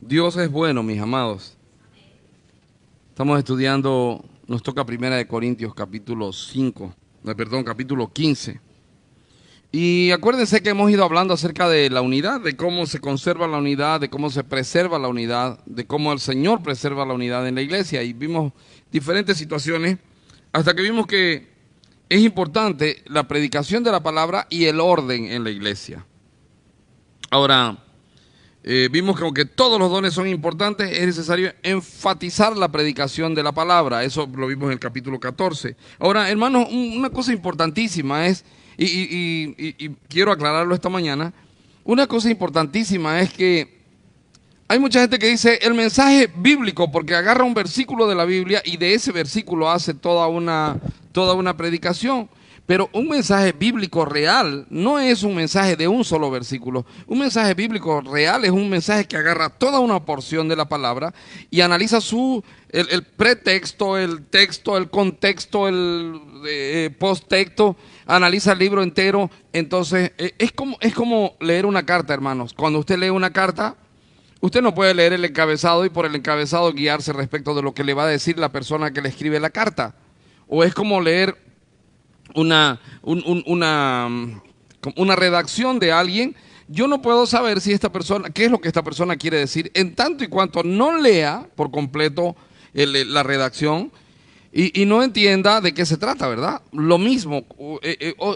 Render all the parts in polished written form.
Dios es bueno, mis amados. Estamos estudiando, nos toca Primera de Corintios capítulo 5, perdón, capítulo 15. Y acuérdense que hemos ido hablando acerca de la unidad, de cómo se conserva la unidad, de cómo se preserva la unidad, de cómo el Señor preserva la unidad en la iglesia. Y vimos diferentes situaciones hasta que vimos que es importante la predicación de la palabra y el orden en la iglesia. Ahora, vimos que aunque todos los dones son importantes, es necesario enfatizar la predicación de la palabra. Eso lo vimos en el capítulo 14. Ahora, hermanos, una cosa importantísima es, y quiero aclararlo esta mañana, una cosa importantísima es que hay mucha gente que dice el mensaje bíblico, porque agarra un versículo de la Biblia y de ese versículo hace toda una predicación. Pero un mensaje bíblico real no es un mensaje de un solo versículo. Un mensaje bíblico real es un mensaje que agarra toda una porción de la palabra y analiza el pretexto, el texto, el contexto, el posttexto, analiza el libro entero. Entonces, es como leer una carta, hermanos. Cuando usted lee una carta, usted no puede leer el encabezado y por el encabezado guiarse respecto de lo que le va a decir la persona que le escribe la carta. O es como leer una redacción de alguien. Yo no puedo saber si esta persona, qué es lo que esta persona quiere decir, en tanto y cuanto no lea por completo la redacción y no entienda de qué se trata, ¿verdad? Lo mismo,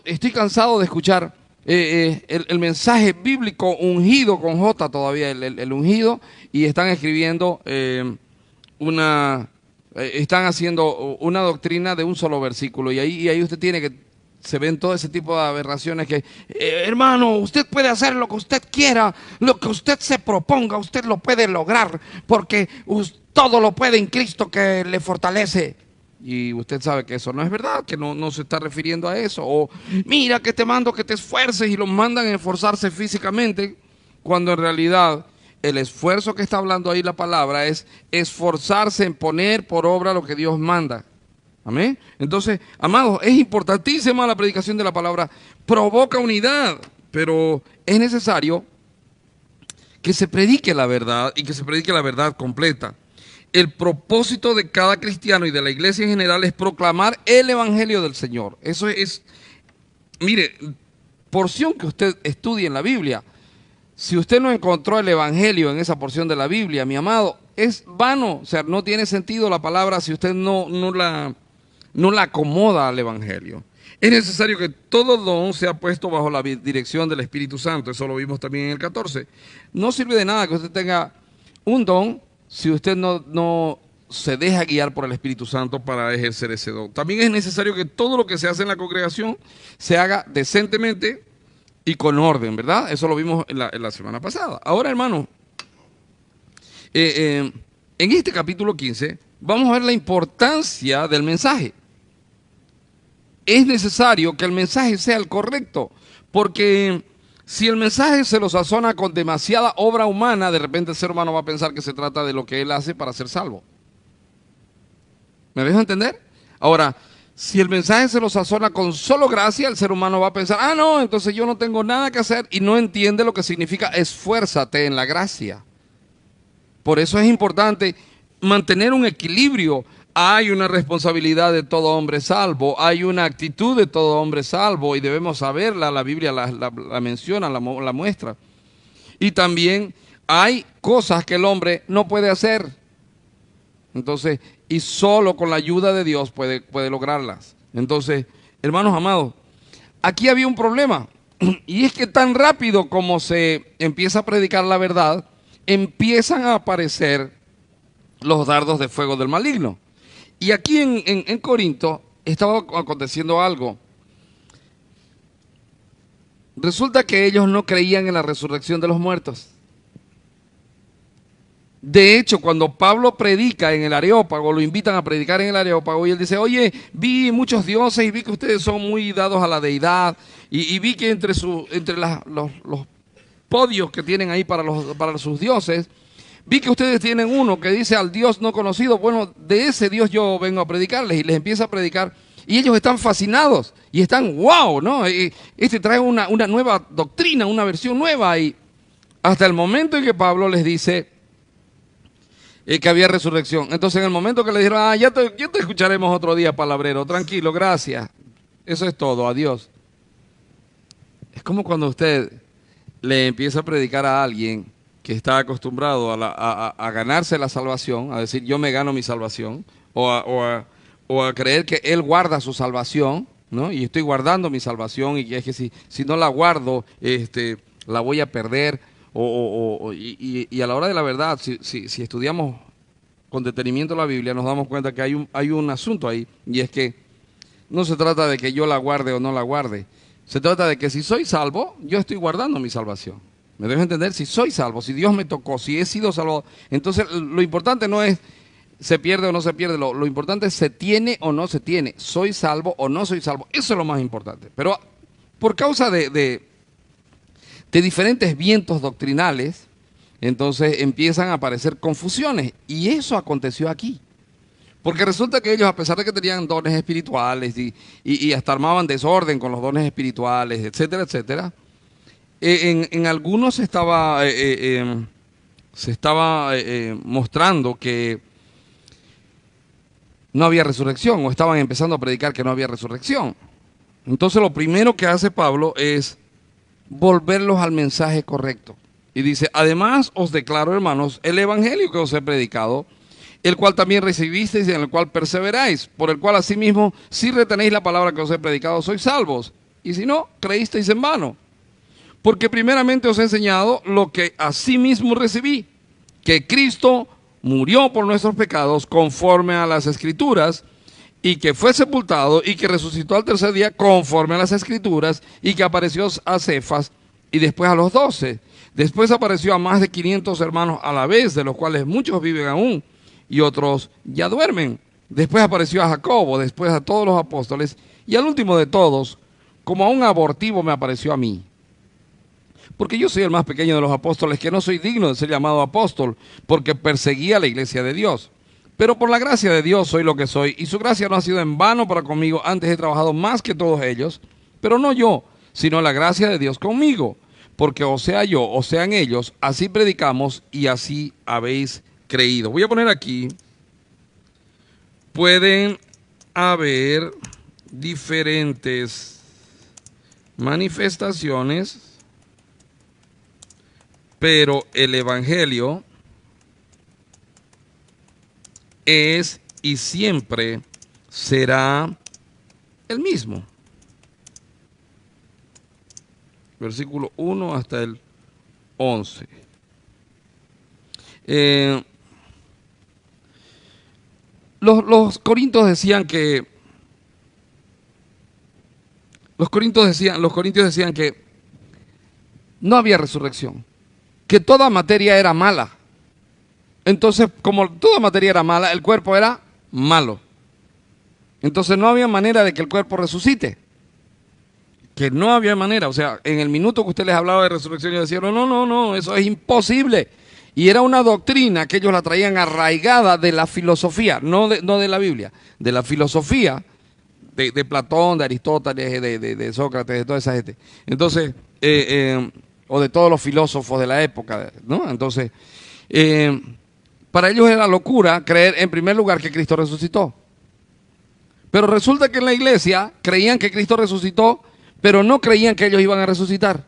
estoy cansado de escuchar el mensaje bíblico ungido con J todavía, el ungido, y están escribiendo están haciendo una doctrina de un solo versículo y ahí usted tiene que, se ven todo ese tipo de aberraciones que, hermano, usted puede hacer lo que usted quiera, lo que usted se proponga, usted lo puede lograr, porque todo lo puede en Cristo que le fortalece. Y usted sabe que eso no es verdad, que no se está refiriendo a eso. O mira que te mando que te esfuerces y los mandan a esforzarse físicamente, cuando en realidad el esfuerzo que está hablando ahí la palabra es esforzarse en poner por obra lo que Dios manda. Amén. Entonces, amados, es importantísima la predicación de la palabra. Provoca unidad, pero es necesario que se predique la verdad y que se predique la verdad completa. El propósito de cada cristiano y de la iglesia en general es proclamar el evangelio del Señor. Eso es, mire, porción que usted estudie en la Biblia. Si usted no encontró el evangelio en esa porción de la Biblia, mi amado, es vano. O sea, no tiene sentido la palabra si usted no la acomoda al evangelio. Es necesario que todo don sea puesto bajo la dirección del Espíritu Santo. Eso lo vimos también en el 14. No sirve de nada que usted tenga un don si usted no se deja guiar por el Espíritu Santo para ejercer ese don. También es necesario que todo lo que se hace en la congregación se haga decentemente y con orden, ¿verdad? Eso lo vimos en la semana pasada. Ahora, hermano, en este capítulo 15 vamos a ver la importancia del mensaje. Es necesario que el mensaje sea el correcto, porque si el mensaje se lo sazona con demasiada obra humana, de repente el ser humano va a pensar que se trata de lo que él hace para ser salvo. ¿Me dejo entender? Ahora, si el mensaje se lo sazona con solo gracia, el ser humano va a pensar, no, entonces yo no tengo nada que hacer, y no entiende lo que significa esfuérzate en la gracia. Por eso es importante mantener un equilibrio. Hay una responsabilidad de todo hombre salvo, hay una actitud de todo hombre salvo y debemos saberla, la Biblia la menciona, la muestra. Y también hay cosas que el hombre no puede hacer. Entonces, y solo con la ayuda de Dios puede lograrlas. Entonces, hermanos amados, aquí había un problema. Y es que tan rápido como se empieza a predicar la verdad, empiezan a aparecer los dardos de fuego del maligno. Y aquí en Corinto estaba aconteciendo algo. Resulta que ellos no creían en la resurrección de los muertos. De hecho, cuando Pablo predica en el Areópago, lo invitan a predicar en el Areópago y él dice, oye, vi muchos dioses y vi que ustedes son muy dados a la deidad y vi que entre los podios que tienen ahí para sus dioses, vi que ustedes tienen uno que dice al Dios no conocido. Bueno, de ese Dios yo vengo a predicarles, y les empieza a predicar y ellos están fascinados y están, wow, ¿no? Este trae una nueva doctrina, una versión nueva, y hasta el momento en que Pablo les dice, que había resurrección. Entonces en el momento que le dijeron, ya te escucharemos otro día, palabrero, tranquilo, gracias. Eso es todo, adiós. Es como cuando usted le empieza a predicar a alguien que está acostumbrado a ganarse la salvación, a decir yo me gano mi salvación, o a creer que él guarda su salvación, ¿no? Y estoy guardando mi salvación y que es que si no la guardo, la voy a perder. Y a la hora de la verdad, si estudiamos con detenimiento la Biblia, nos damos cuenta que hay un asunto ahí, y es que no se trata de que yo la guarde o no la guarde. Se trata de que si soy salvo, yo estoy guardando mi salvación. ¿Me dejo entender? Si soy salvo, si Dios me tocó, si he sido salvado. Entonces, lo importante no es se pierde o no se pierde. Lo importante es se tiene o no se tiene. Soy salvo o no soy salvo. Eso es lo más importante. Pero por causa de diferentes vientos doctrinales, entonces empiezan a aparecer confusiones. Y eso aconteció aquí. Porque resulta que ellos, a pesar de que tenían dones espirituales y hasta armaban desorden con los dones espirituales, etcétera, etcétera, en algunos se estaba mostrando que no había resurrección, o estaban empezando a predicar que no había resurrección. Entonces lo primero que hace Pablo es volverlos al mensaje correcto. Y dice, además os declaro, hermanos, el evangelio que os he predicado, el cual también recibisteis y en el cual perseveráis, por el cual asimismo, si retenéis la palabra que os he predicado, sois salvos. Y si no, creísteis en vano. Porque primeramente os he enseñado lo que asimismo recibí, que Cristo murió por nuestros pecados conforme a las Escrituras, y que fue sepultado y que resucitó al tercer día conforme a las Escrituras, y que apareció a Cefas y después a los 12. Después apareció a más de 500 hermanos a la vez, de los cuales muchos viven aún y otros ya duermen. Después apareció a Jacobo, después a todos los apóstoles, y al último de todos, como a un abortivo, me apareció a mí. Porque yo soy el más pequeño de los apóstoles, que no soy digno de ser llamado apóstol, porque perseguía a la iglesia de Dios. Pero por la gracia de Dios soy lo que soy, y su gracia no ha sido en vano para conmigo. Antes he trabajado más que todos ellos, pero no yo, sino la gracia de Dios conmigo. Porque o sea yo, o sean ellos, así predicamos y así habéis creído. Voy a poner aquí, pueden haber diferentes manifestaciones, pero el evangelio es y siempre será el mismo. Versículo 1 hasta el 11. Los corintios decían que no había resurrección, que toda materia era mala. Entonces, como toda materia era mala, el cuerpo era malo. Entonces no había manera de que el cuerpo resucite. Que no había manera. O sea, en el minuto que usted les hablaba de resurrección, ellos decían, no, eso es imposible. Y era una doctrina que ellos la traían arraigada de la filosofía, no de la Biblia, de la filosofía de Platón, de Aristóteles, de Sócrates, de toda esa gente. Entonces, o de todos los filósofos de la época, ¿no? Entonces, para ellos era locura creer en primer lugar que Cristo resucitó. Pero resulta que en la iglesia creían que Cristo resucitó, pero no creían que ellos iban a resucitar.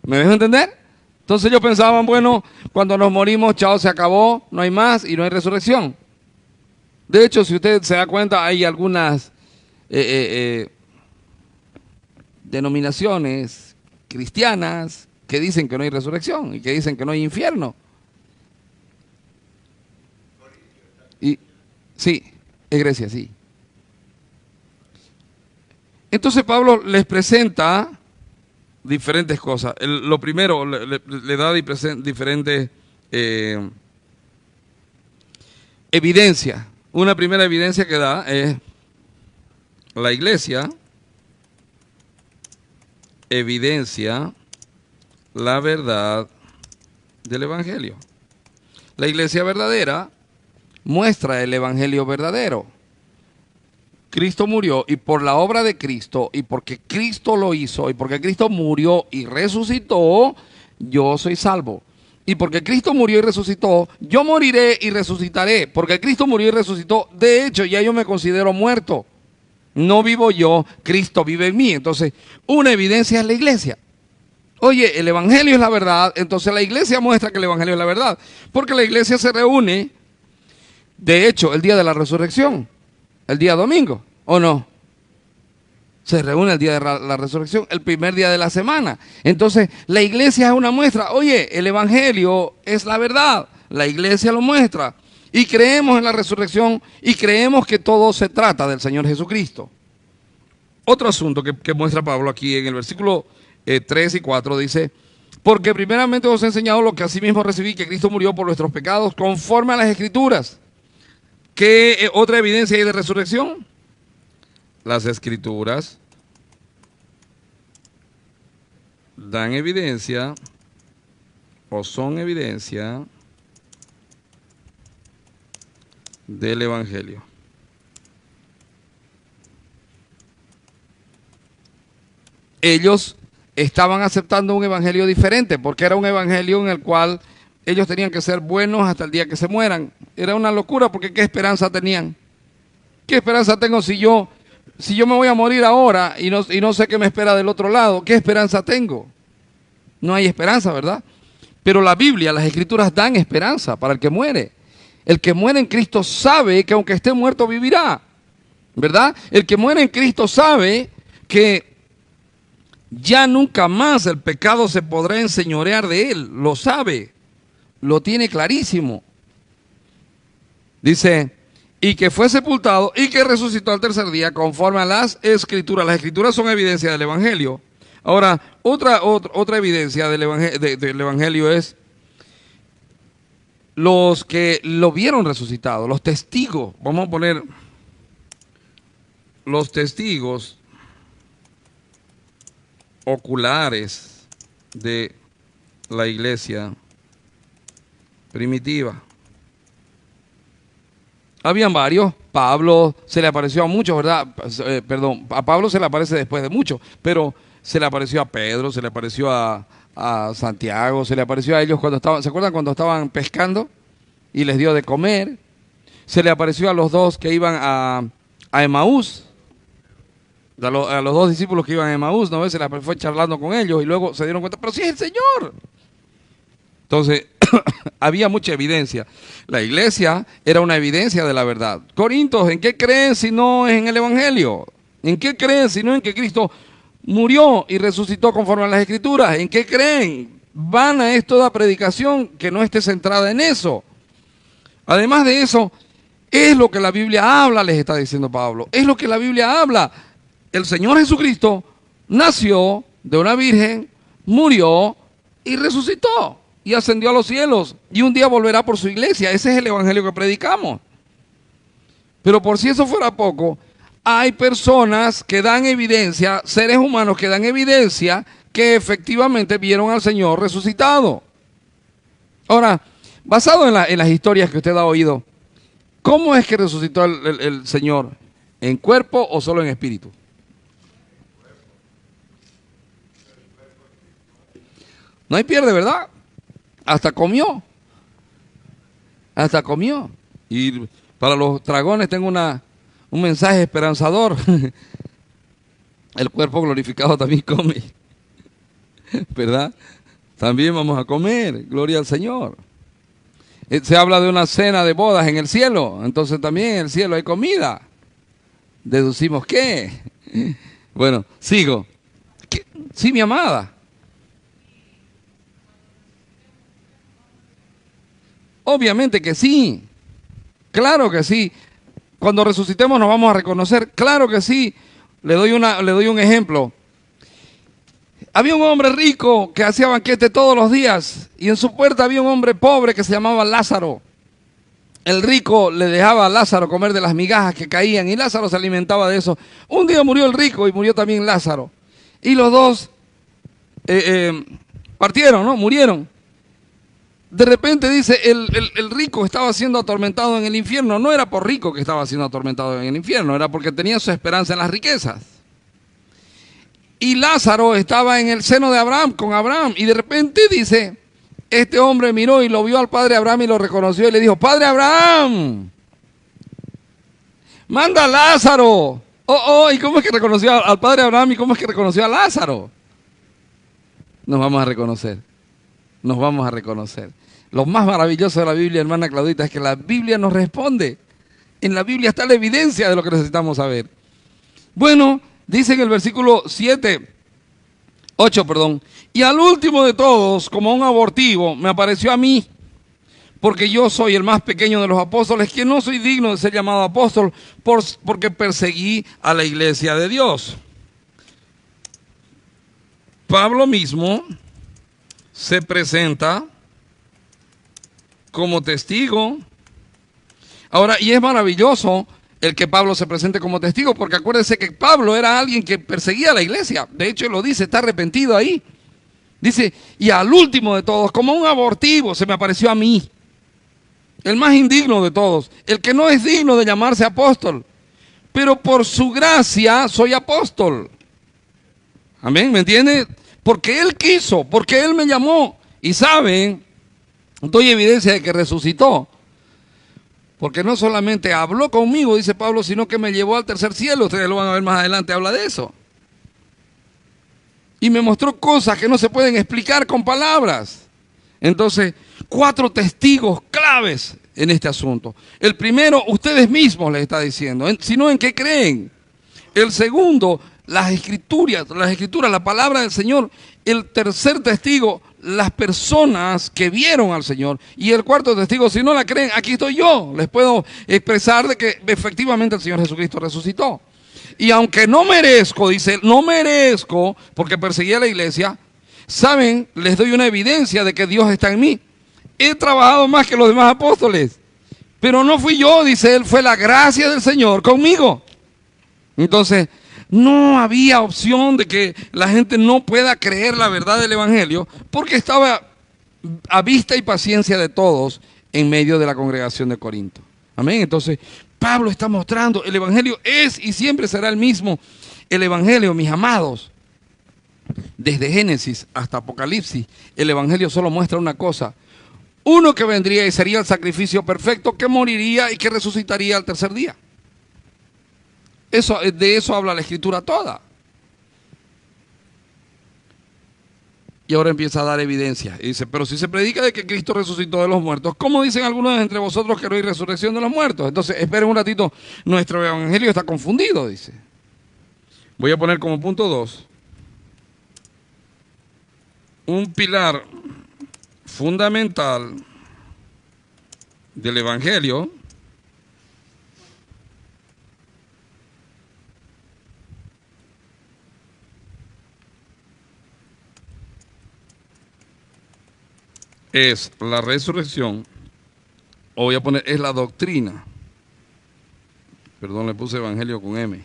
¿Me dejo entender? Entonces ellos pensaban, bueno, cuando nos morimos, chao, se acabó, no hay más y no hay resurrección. De hecho, si usted se da cuenta, hay algunas denominaciones cristianas que dicen que no hay resurrección y que dicen que no hay infierno. Y sí, es Grecia, sí. Entonces Pablo les presenta diferentes cosas. Lo primero, le da diferentes evidencias. Una primera evidencia que da es la iglesia evidencia la verdad del evangelio. La iglesia verdadera muestra el evangelio verdadero. Cristo murió y por la obra de Cristo y porque Cristo lo hizo y porque Cristo murió y resucitó, yo soy salvo. Y porque Cristo murió y resucitó, yo moriré y resucitaré. Porque Cristo murió y resucitó, de hecho ya yo me considero muerto. No vivo yo, Cristo vive en mí. Entonces, una evidencia es la iglesia. Oye, el evangelio es la verdad, entonces la iglesia muestra que el evangelio es la verdad. Porque la iglesia se reúne, de hecho, el día de la resurrección, el día domingo, ¿o no? Se reúne el día de la resurrección, el primer día de la semana. Entonces, la iglesia es una muestra. Oye, el evangelio es la verdad. La iglesia lo muestra. Y creemos en la resurrección y creemos que todo se trata del Señor Jesucristo. Otro asunto que muestra Pablo aquí en el versículo 3 y 4 dice: porque primeramente os he enseñado lo que asimismo recibí, que Cristo murió por nuestros pecados conforme a las Escrituras. ¿Qué otra evidencia hay de resurrección? Las Escrituras dan evidencia o son evidencia del evangelio. Ellos estaban aceptando un evangelio diferente, porque era un evangelio en el cual ellos tenían que ser buenos hasta el día que se mueran. Era una locura, porque ¿qué esperanza tenían? ¿Qué esperanza tengo si yo me voy a morir ahora y no sé qué me espera del otro lado? ¿Qué esperanza tengo? No hay esperanza, ¿verdad? Pero la Biblia, las Escrituras dan esperanza para el que muere. El que muere en Cristo sabe que aunque esté muerto vivirá, ¿verdad? El que muere en Cristo sabe que ya nunca más el pecado se podrá enseñorear de él. Lo sabe, lo tiene clarísimo. Dice: y que fue sepultado y que resucitó al tercer día conforme a las Escrituras. Las Escrituras son evidencia del evangelio. Ahora, otra evidencia del evangelio es los que lo vieron resucitado, los testigos. Vamos a poner los testigos oculares de la iglesia primitiva. Habían varios. Pablo se le apareció a muchos, ¿verdad? Perdón, a Pablo se le aparece después de muchos, pero se le apareció a Pedro, se le apareció a Santiago, se le apareció a ellos cuando estaban, ¿se acuerdan cuando estaban pescando? Y les dio de comer. Se le apareció a los dos que iban a Emaús, a los dos discípulos que iban a Emaús, ¿no ves? Se le fue charlando con ellos y luego se dieron cuenta, pero sí es el Señor. Entonces, había mucha evidencia. La iglesia era una evidencia de la verdad. Corintios, ¿en qué creen si no es en el evangelio? ¿En qué creen si no en que Cristo murió y resucitó conforme a las Escrituras? ¿En qué creen? Vana es toda predicación que no esté centrada en eso. Además de eso, es lo que la Biblia habla, les está diciendo Pablo. Es lo que la Biblia habla. El Señor Jesucristo nació de una virgen, murió y resucitó y ascendió a los cielos. Y un día volverá por su iglesia. Ese es el evangelio que predicamos. Pero por si eso fuera poco, hay personas que dan evidencia, seres humanos que dan evidencia que efectivamente vieron al Señor resucitado. Ahora, basado en las historias que usted ha oído, ¿cómo es que resucitó el Señor? ¿En cuerpo o solo en espíritu? No hay pierde, ¿verdad? Hasta comió. Hasta comió. Y para los dragones tengo un mensaje esperanzador. El cuerpo glorificado también come, ¿verdad? También vamos a comer, gloria al Señor. Se habla de una cena de bodas en el cielo, entonces también en el cielo hay comida. ¿Deducimos qué? Bueno, sigo. ¿Qué? Sí, mi amada. Obviamente que sí, claro que sí. Cuando resucitemos nos vamos a reconocer, claro que sí. Le doy un ejemplo. Había un hombre rico que hacía banquete todos los días y en su puerta había un hombre pobre que se llamaba Lázaro. El rico le dejaba a Lázaro comer de las migajas que caían y Lázaro se alimentaba de eso. Un día murió el rico y murió también Lázaro. Y los dos partieron, ¿no? Murieron. De repente dice, el rico estaba siendo atormentado en el infierno. No era por rico que estaba siendo atormentado en el infierno, era porque tenía su esperanza en las riquezas. Y Lázaro estaba en el seno de Abraham, con Abraham, y de repente dice, este hombre miró y lo vio al padre Abraham y lo reconoció y le dijo, Padre Abraham, manda a Lázaro. ¿Y cómo es que reconoció al padre Abraham y cómo es que reconoció a Lázaro? Nos vamos a reconocer. Nos vamos a reconocer. Lo más maravilloso de la Biblia, hermana Claudita, es que la Biblia nos responde. En la Biblia está la evidencia de lo que necesitamos saber. Bueno, dice en el versículo 8, y al último de todos, como un abortivo, me apareció a mí, porque yo soy el más pequeño de los apóstoles, que no soy digno de ser llamado apóstol, porque perseguí a la iglesia de Dios. Pablo mismo se presenta como testigo. Ahora, y es maravilloso el que Pablo se presente como testigo, porque acuérdense que Pablo era alguien que perseguía a la iglesia. De hecho, él lo dice, está arrepentido ahí. Dice, y al último de todos, como un abortivo, se me apareció a mí. El más indigno de todos, el que no es digno de llamarse apóstol. Pero por su gracia soy apóstol. Amén, ¿me entiende? Porque Él quiso, porque Él me llamó. Y saben, doy evidencia de que resucitó. Porque no solamente habló conmigo, dice Pablo, sino que me llevó al tercer cielo. Ustedes lo van a ver más adelante, habla de eso. Y me mostró cosas que no se pueden explicar con palabras. Entonces, 4 testigos claves en este asunto. El primero, ustedes mismos les está diciendo, sino en qué creen. El segundo, las escrituras, la palabra del Señor. El tercer testigo, las personas que vieron al Señor. Y el cuarto testigo, si no la creen, aquí estoy yo. Les puedo expresar de que efectivamente el Señor Jesucristo resucitó. Y aunque no merezco, dice, no merezco, porque perseguía a la iglesia, saben, les doy una evidencia de que Dios está en mí. He trabajado más que los demás apóstoles, pero no fui yo, dice él, fue la gracia del Señor conmigo. Entonces, no había opción de que la gente no pueda creer la verdad del Evangelio, porque estaba a vista y paciencia de todos en medio de la congregación de Corinto. Amén. Entonces, Pablo está mostrando, el Evangelio es y siempre será el mismo. El Evangelio, mis amados, desde Génesis hasta Apocalipsis, el Evangelio solo muestra una cosa. Uno que vendría y sería el sacrificio perfecto, que moriría y que resucitaría al tercer día. De eso habla la Escritura toda. Y ahora empieza a dar evidencia. Y dice, pero si se predica de que Cristo resucitó de los muertos, ¿cómo dicen algunos entre vosotros que no hay resurrección de los muertos? Entonces, esperen un ratito, nuestro Evangelio está confundido, dice. Voy a poner como punto 2. Un pilar fundamental del Evangelio es la resurrección, o voy a poner, es la doctrina. Perdón, le puse Evangelio con M.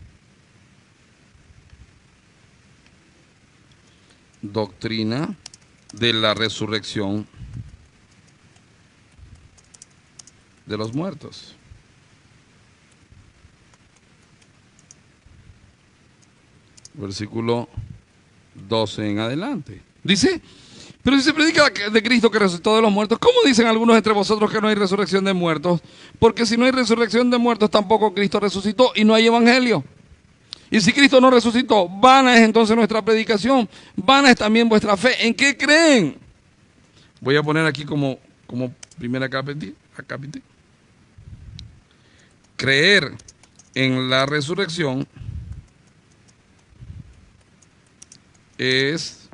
Doctrina de la resurrección de los muertos. Versículo 12 en adelante. Dice, pero si se predica de Cristo que resucitó de los muertos, ¿cómo dicen algunos entre vosotros que no hay resurrección de muertos? Porque si no hay resurrección de muertos, tampoco Cristo resucitó y no hay evangelio. Y si Cristo no resucitó, vana es entonces nuestra predicación, vana es también vuestra fe. ¿En qué creen? Voy a poner aquí como primera acápite. Creer en la resurrección es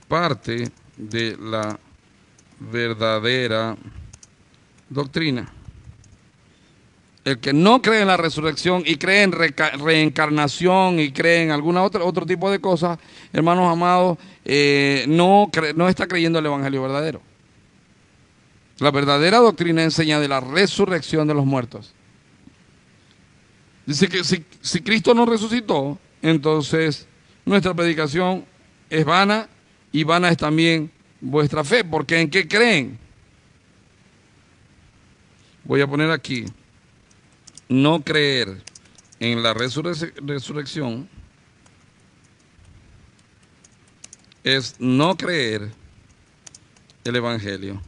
parte de la verdadera doctrina. El que no cree en la resurrección y cree en reencarnación y cree en alguna otro tipo de cosas, hermanos amados, no está creyendo el evangelio verdadero. La verdadera doctrina enseña de la resurrección de los muertos. Dice que si Cristo no resucitó, entonces nuestra predicación es vana y vana es también vuestra fe, porque ¿en qué creen? Voy a poner aquí, no creer en la resurrección es no creer el Evangelio.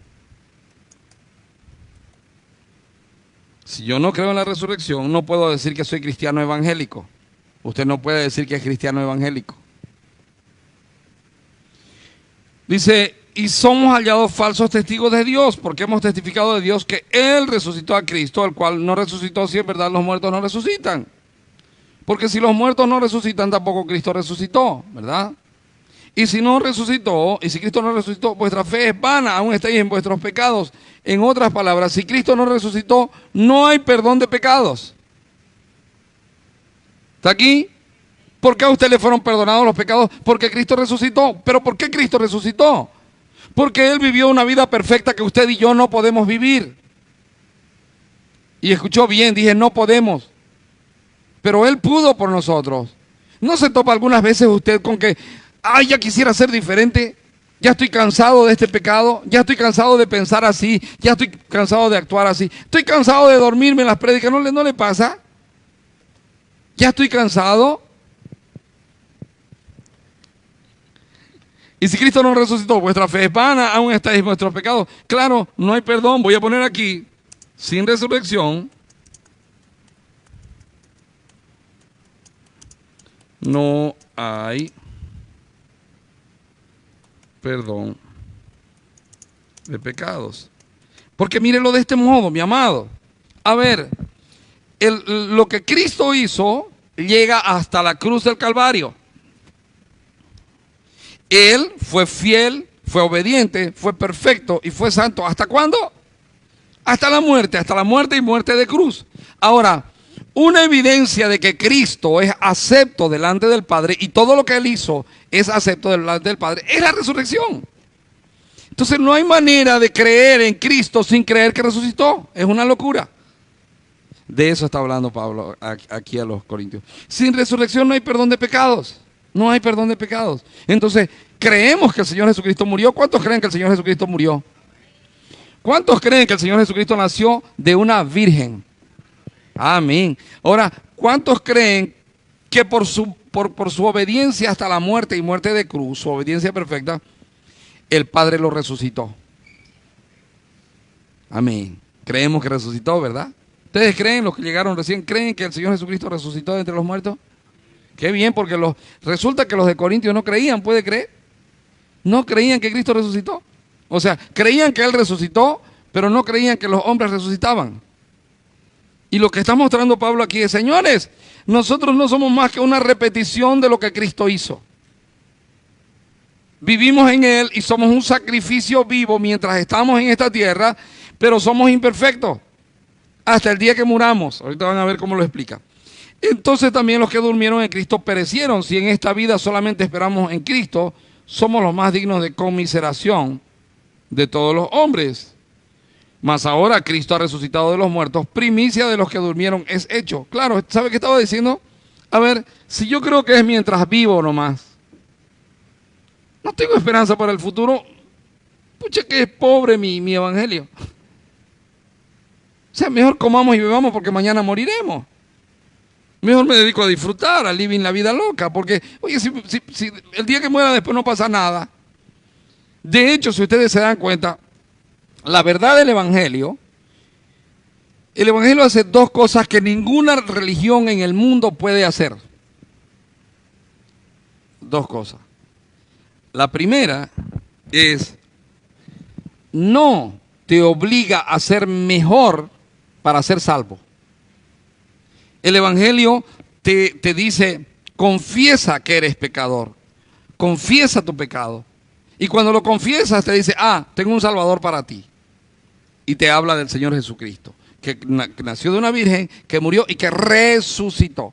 Si yo no creo en la resurrección, no puedo decir que soy cristiano evangélico. Usted no puede decir que es cristiano evangélico. Dice, y somos hallados falsos testigos de Dios, porque hemos testificado de Dios que Él resucitó a Cristo, el cual no resucitó si en verdad los muertos no resucitan. Porque si los muertos no resucitan, tampoco Cristo resucitó, ¿verdad? Y si no resucitó, y si Cristo no resucitó, vuestra fe es vana, aún estáis en vuestros pecados. En otras palabras, si Cristo no resucitó, no hay perdón de pecados. ¿Está aquí? ¿Por qué a usted le fueron perdonados los pecados? Porque Cristo resucitó. ¿Pero por qué Cristo resucitó? Porque Él vivió una vida perfecta que usted y yo no podemos vivir. Y escuchó bien, dije no podemos. Pero Él pudo por nosotros. ¿No se topa algunas veces usted con que, ay, ya quisiera ser diferente? Ya estoy cansado de este pecado, ya estoy cansado de pensar así, ya estoy cansado de actuar así, estoy cansado de dormirme en las prédicas, ¿no le pasa? Ya estoy cansado. Y si Cristo no resucitó, vuestra fe es vana, aún estáis en vuestros pecados. Claro, no hay perdón. Voy a poner aquí, sin resurrección, no hay perdón de pecados. Porque mírelo de este modo, mi amado. A ver, lo que Cristo hizo llega hasta la cruz del Calvario. Él fue fiel, fue obediente, fue perfecto y fue santo. ¿Hasta cuándo? Hasta la muerte y muerte de cruz. Ahora, una evidencia de que Cristo es acepto delante del Padre y todo lo que Él hizo es acepto delante del Padre es la resurrección. Entonces no hay manera de creer en Cristo sin creer que resucitó. Es una locura. De eso está hablando Pablo aquí a los Corintios. Sin resurrección no hay perdón de pecados. No hay perdón de pecados. Entonces, creemos que el Señor Jesucristo murió. ¿Cuántos creen que el Señor Jesucristo murió? ¿Cuántos creen que el Señor Jesucristo nació de una virgen? Amén. Ahora, ¿cuántos creen que por su obediencia hasta la muerte y muerte de cruz, su obediencia perfecta, el Padre lo resucitó? Amén. Creemos que resucitó, ¿verdad? ¿Ustedes creen, los que llegaron recién, creen que el Señor Jesucristo resucitó de entre los muertos? Qué bien, porque resulta que los de Corintios no creían, ¿puede creer? No creían que Cristo resucitó. O sea, creían que Él resucitó, pero no creían que los hombres resucitaban. Y lo que está mostrando Pablo aquí es, señores, nosotros no somos más que una repetición de lo que Cristo hizo. Vivimos en Él y somos un sacrificio vivo mientras estamos en esta tierra, pero somos imperfectos hasta el día que muramos. Ahorita van a ver cómo lo explica. Entonces también los que durmieron en Cristo perecieron. Si en esta vida solamente esperamos en Cristo, somos los más dignos de conmiseración de todos los hombres. Mas ahora Cristo ha resucitado de los muertos, primicia de los que durmieron es hecho. Claro, ¿sabe qué estaba diciendo? A ver, si yo creo que es mientras vivo nomás, no tengo esperanza para el futuro, pucha que es pobre mi evangelio. O sea, mejor comamos y bebamos porque mañana moriremos. Mejor me dedico a disfrutar, a living la vida loca, porque, oye, si el día que muera después no pasa nada. De hecho, si ustedes se dan cuenta, la verdad del Evangelio, el Evangelio hace dos cosas que ninguna religión en el mundo puede hacer. Dos cosas. La primera es, no te obliga a ser mejor para ser salvo. El Evangelio te dice, confiesa que eres pecador, confiesa tu pecado. Y cuando lo confiesas te dice, tengo un Salvador para ti. Y te habla del Señor Jesucristo, que nació de una virgen, que murió y que resucitó.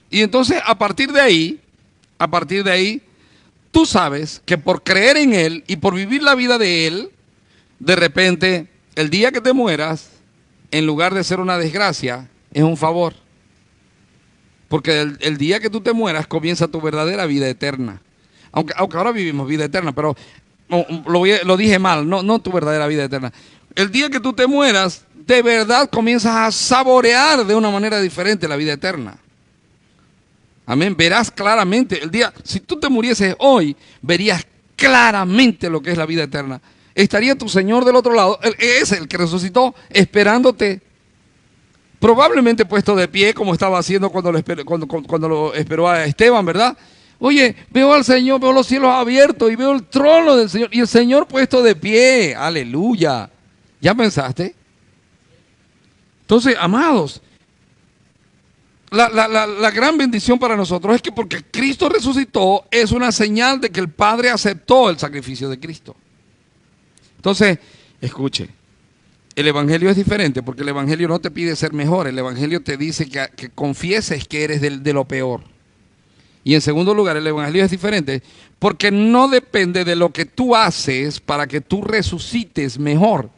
Y entonces a partir de ahí, tú sabes que por creer en Él y por vivir la vida de Él, de repente, el día que te mueras, en lugar de ser una desgracia, es un favor. Porque el día que tú te mueras comienza tu verdadera vida eterna. Aunque ahora vivimos vida eterna, pero lo dije mal, no tu verdadera vida eterna. El día que tú te mueras, de verdad comienzas a saborear de una manera diferente la vida eterna. Amén. Verás claramente el día, si tú te murieses hoy, verías claramente lo que es la vida eterna. Estaría tu Señor del otro lado, es el que resucitó, esperándote. Probablemente puesto de pie, como estaba haciendo cuando lo esperó a Esteban, ¿verdad? Oye, veo al Señor, veo los cielos abiertos y veo el trono del Señor y el Señor puesto de pie. Aleluya. ¿Ya pensaste? Entonces, amados, la gran bendición para nosotros es que porque Cristo resucitó es una señal de que el Padre aceptó el sacrificio de Cristo. Entonces, escuche, el Evangelio es diferente porque el Evangelio no te pide ser mejor, el Evangelio te dice que confieses que eres de lo peor. Y en segundo lugar, el Evangelio es diferente porque no depende de lo que tú haces para que tú resucites mejor.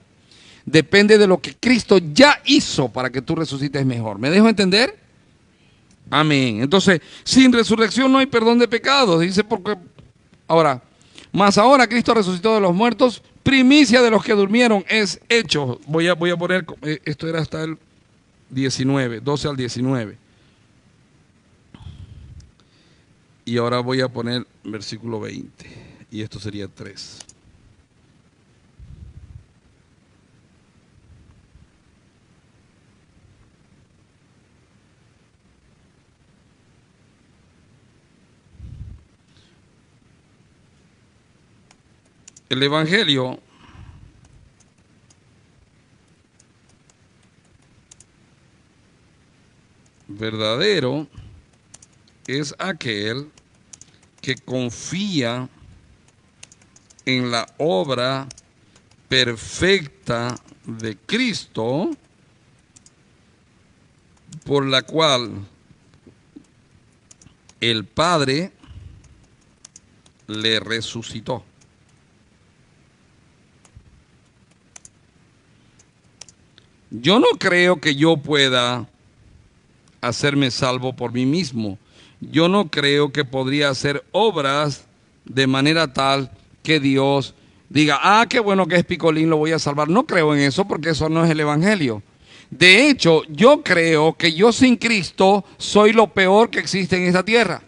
Depende de lo que Cristo ya hizo para que tú resucites mejor. ¿Me dejo entender? Amén. Entonces, sin resurrección no hay perdón de pecados. Dice porque ahora, mas ahora Cristo resucitó de los muertos, primicia de los que durmieron es hecho. Voy a poner, esto era hasta el 19, 12 al 19. Y ahora voy a poner versículo 20. Y esto sería 3. El Evangelio verdadero es aquel que confía en la obra perfecta de Cristo, por la cual el Padre le resucitó. Yo no creo que yo pueda hacerme salvo por mí mismo. Yo no creo que podría hacer obras de manera tal que Dios diga, ah, qué bueno que es Picolín, lo voy a salvar. No creo en eso porque eso no es el Evangelio. De hecho, yo creo que yo sin Cristo soy lo peor que existe en esta tierra.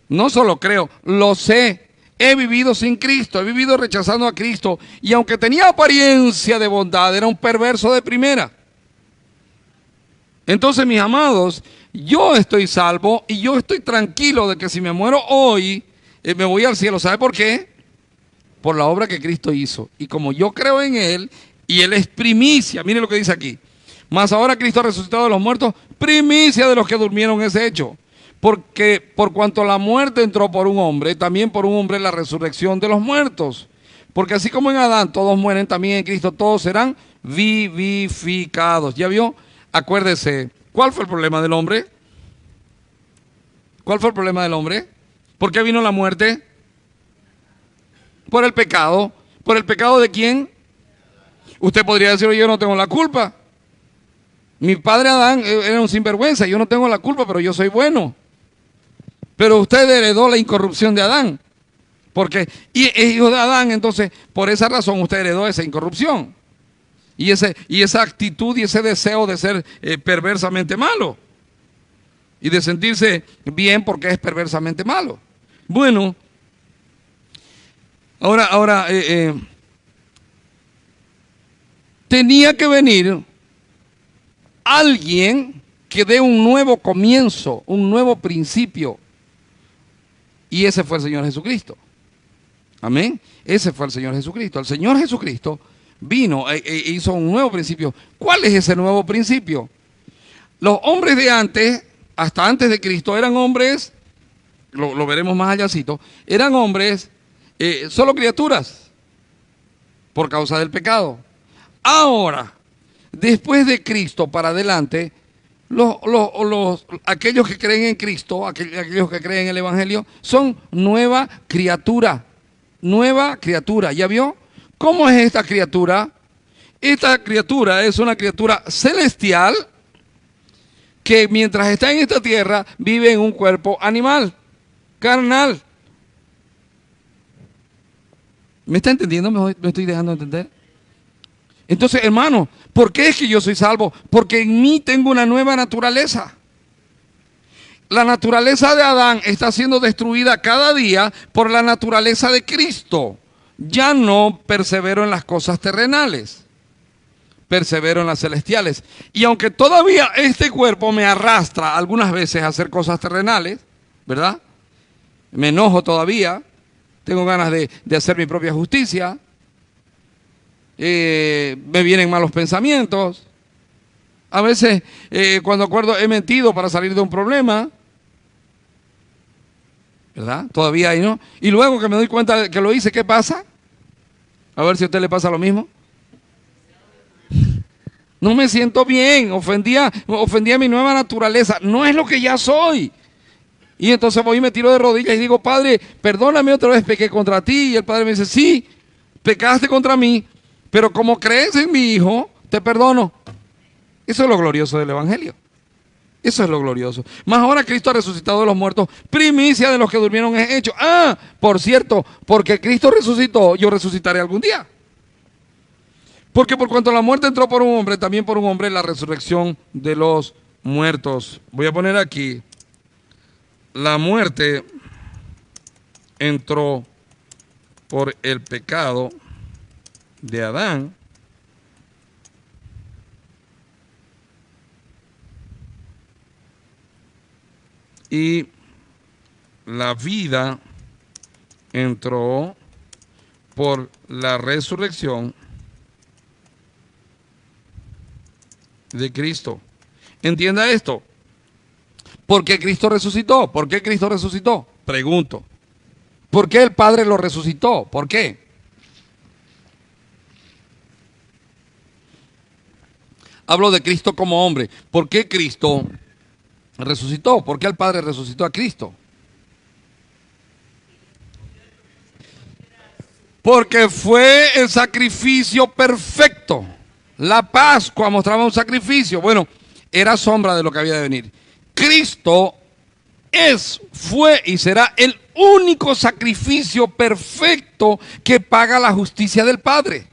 No solo creo, lo sé. He vivido sin Cristo, he vivido rechazando a Cristo. Y aunque tenía apariencia de bondad, era un perverso de primera. Entonces, mis amados, yo estoy salvo y yo estoy tranquilo de que si me muero hoy, me voy al cielo. ¿Sabe por qué? Por la obra que Cristo hizo. Y como yo creo en Él, y Él es primicia, mire lo que dice aquí. Mas ahora Cristo ha resucitado de los muertos, primicia de los que durmieron ese hecho. Porque por cuanto la muerte entró por un hombre, también por un hombre la resurrección de los muertos. Porque así como en Adán todos mueren, también en Cristo todos serán vivificados. ¿Ya vio? Acuérdese, ¿cuál fue el problema del hombre? ¿Cuál fue el problema del hombre? ¿Por qué vino la muerte? Por el pecado. ¿Por el pecado de quién? Usted podría decir, yo no tengo la culpa. Mi padre Adán era un sinvergüenza, yo no tengo la culpa, pero yo soy bueno. Pero usted heredó la incorrupción de Adán. Porque y es hijo de Adán, entonces por esa razón usted heredó esa incorrupción. Y esa actitud y ese deseo de ser perversamente malo. Y de sentirse bien porque es perversamente malo. Bueno, ahora tenía que venir alguien que dé un nuevo comienzo, un nuevo principio. Y ese fue el Señor Jesucristo. Amén. Ese fue el Señor Jesucristo. El Señor Jesucristo vino e hizo un nuevo principio. ¿Cuál es ese nuevo principio? Los hombres de antes, hasta antes de Cristo, eran hombres, lo veremos más allácito, eran hombres solo criaturas por causa del pecado. Ahora, después de Cristo para adelante, aquellos que creen en Cristo, aquellos que creen en el Evangelio, son nueva criatura. Nueva criatura. ¿Ya vio? ¿Cómo es esta criatura? Esta criatura es una criatura celestial que mientras está en esta tierra vive en un cuerpo animal, carnal. ¿Me está entendiendo? ¿Me estoy dejando entender? Entonces, hermano, ¿por qué es que yo soy salvo? Porque en mí tengo una nueva naturaleza. la naturaleza de Adán está siendo destruida cada día por la naturaleza de Cristo. Ya no persevero en las cosas terrenales, persevero en las celestiales. Y aunque todavía este cuerpo me arrastra algunas veces a hacer cosas terrenales, ¿verdad? Me enojo todavía, tengo ganas de hacer mi propia justicia, me vienen malos pensamientos. A veces, cuando acuerdo, he mentido para salir de un problema, ¿verdad? Todavía hay, ¿no? Y luego que me doy cuenta de que lo hice, ¿qué pasa? A ver si a usted le pasa lo mismo. No me siento bien, ofendí a mi nueva naturaleza, no es lo que ya soy. Y entonces voy y me tiro de rodillas y digo, Padre, perdóname, otra vez pequé contra ti. Y el Padre me dice, sí, pecaste contra mí, pero como crees en mi Hijo, te perdono. Eso es lo glorioso del Evangelio. Eso es lo glorioso. Más ahora Cristo ha resucitado de los muertos, primicia de los que durmieron es hecho. Ah, por cierto, porque Cristo resucitó, yo resucitaré algún día. Porque por cuanto la muerte entró por un hombre, también por un hombre la resurrección de los muertos. Voy a poner aquí, la muerte entró por el pecado de Adán. Y la vida entró por la resurrección de Cristo. Entienda esto. ¿Por qué Cristo resucitó? ¿Por qué Cristo resucitó? Pregunto. ¿Por qué el Padre lo resucitó? ¿Por qué? Hablo de Cristo como hombre. ¿Por qué Cristo resucitó? ¿Por qué el Padre resucitó a Cristo? Porque fue el sacrificio perfecto. La Pascua mostraba un sacrificio. Bueno, era sombra de lo que había de venir. Cristo es, fue y será el único sacrificio perfecto que paga la justicia del Padre.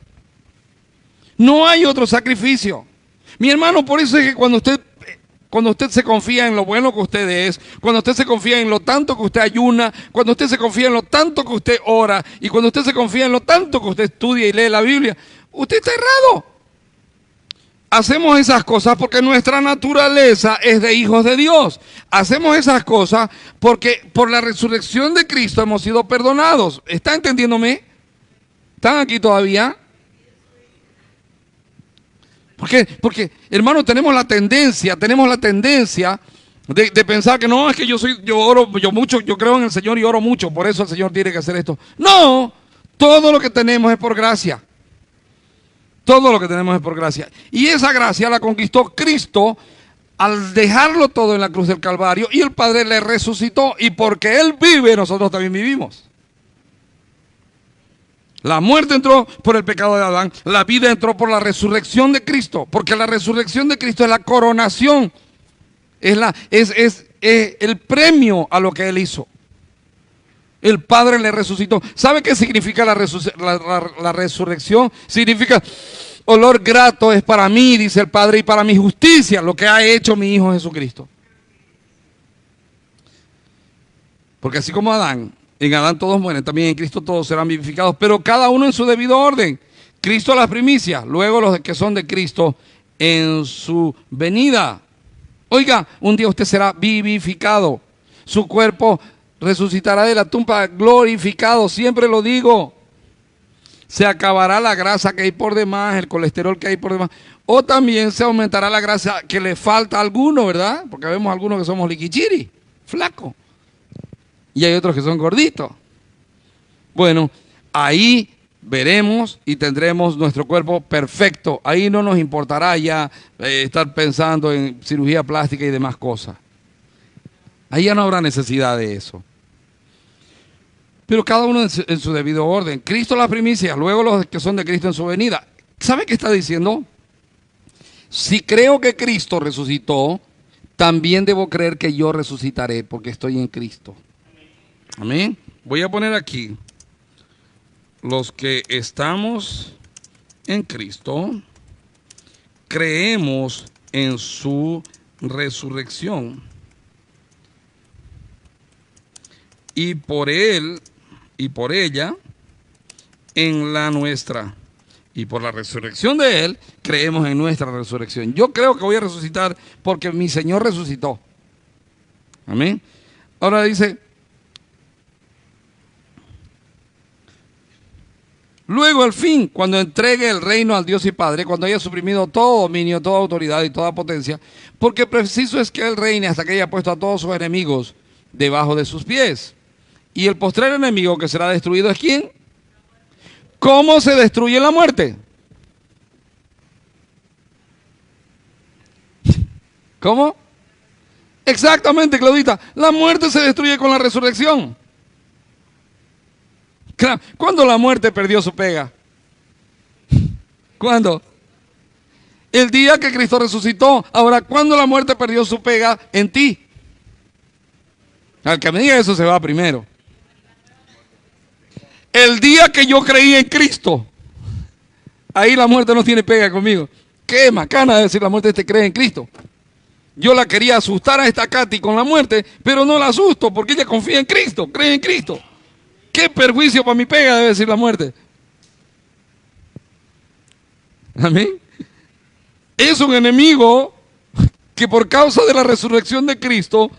No hay otro sacrificio. Mi hermano, por eso es que cuando usted se confía en lo bueno que usted es, cuando usted se confía en lo tanto que usted ayuna, cuando usted se confía en lo tanto que usted ora y cuando usted se confía en lo tanto que usted estudia y lee la Biblia, usted está errado. Hacemos esas cosas porque nuestra naturaleza es de hijos de Dios. Hacemos esas cosas porque por la resurrección de Cristo hemos sido perdonados. ¿Está entendiéndome? ¿Están aquí todavía? Porque, hermano, tenemos la tendencia de pensar que no, es que yo oro, yo creo en el Señor y oro mucho, por eso el Señor tiene que hacer esto. No, todo lo que tenemos es por gracia. Todo lo que tenemos es por gracia. Y esa gracia la conquistó Cristo al dejarlo todo en la cruz del Calvario y el Padre le resucitó. Y porque Él vive, nosotros también vivimos. La muerte entró por el pecado de Adán, la vida entró por la resurrección de Cristo, porque la resurrección de Cristo es la coronación, es el premio a lo que Él hizo. El Padre le resucitó. ¿Sabe qué significa la resurrección? Significa olor grato es para mí, dice el Padre, y para mi justicia, lo que ha hecho mi Hijo Jesucristo. Porque así como Adán, en Adán todos mueren, también en Cristo todos serán vivificados, pero cada uno en su debido orden. Cristo las primicias, luego los que son de Cristo en su venida. Oiga, un día usted será vivificado, su cuerpo resucitará de la tumba glorificado, siempre lo digo. Se acabará la grasa que hay por demás, el colesterol que hay por demás, o también se aumentará la grasa que le falta a alguno, ¿verdad? Porque vemos algunos que somos liquichiri, flacos. Y hay otros que son gorditos. Bueno, ahí veremos y tendremos nuestro cuerpo perfecto. Ahí no nos importará ya estar pensando en cirugía plástica y demás cosas. Ahí ya no habrá necesidad de eso. Pero cada uno en su debido orden. Cristo las primicias, luego los que son de Cristo en su venida. ¿Sabe qué está diciendo? Si creo que Cristo resucitó, también debo creer que yo resucitaré porque estoy en Cristo. Amén. Voy a poner aquí, los que estamos en Cristo, creemos en su resurrección. y por él y por ella en la nuestra. Y por la resurrección de él, creemos en nuestra resurrección. Yo creo que voy a resucitar porque mi Señor resucitó. Amén. Ahora dice, luego al fin, cuando entregue el reino al Dios y Padre, cuando haya suprimido todo dominio, toda autoridad y toda potencia, porque preciso es que Él reine hasta que haya puesto a todos sus enemigos debajo de sus pies. Y el postrer enemigo que será destruido es ¿quién? ¿Cómo se destruye la muerte? ¿Cómo? Exactamente, Claudita. La muerte se destruye con la resurrección. ¿Cuándo la muerte perdió su pega? ¿Cuándo? El día que Cristo resucitó. Ahora, ¿cuándo la muerte perdió su pega en ti? Al que me diga eso se va primero. El día que yo creí en Cristo, ahí la muerte no tiene pega conmigo. Qué macana decir la muerte te cree en Cristo. Yo la quería asustar a esta Katy con la muerte, pero no la asusto porque ella confía en Cristo, cree en Cristo. Qué perjuicio para mi pega debe decir la muerte. Amén. Es un enemigo que por causa de la resurrección de Cristo,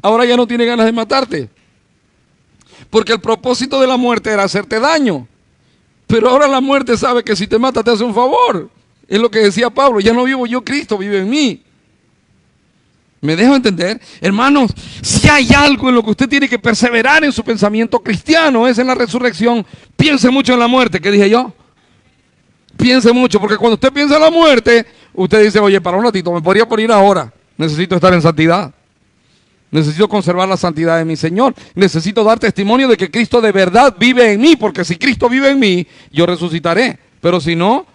ahora ya no tiene ganas de matarte. Porque el propósito de la muerte era hacerte daño. Pero ahora la muerte sabe que si te mata te hace un favor. Es lo que decía Pablo, ya no vivo yo, Cristo vive en mí. ¿Me dejo entender? Hermanos, si hay algo en lo que usted tiene que perseverar en su pensamiento cristiano, es en la resurrección. Piense mucho en la muerte, ¿qué dije yo? Piense mucho, porque cuando usted piensa en la muerte, usted dice, oye, para un ratito, me podría morir ahora. Necesito estar en santidad. Necesito conservar la santidad de mi Señor. Necesito dar testimonio de que Cristo de verdad vive en mí, porque si Cristo vive en mí, yo resucitaré. Pero si no,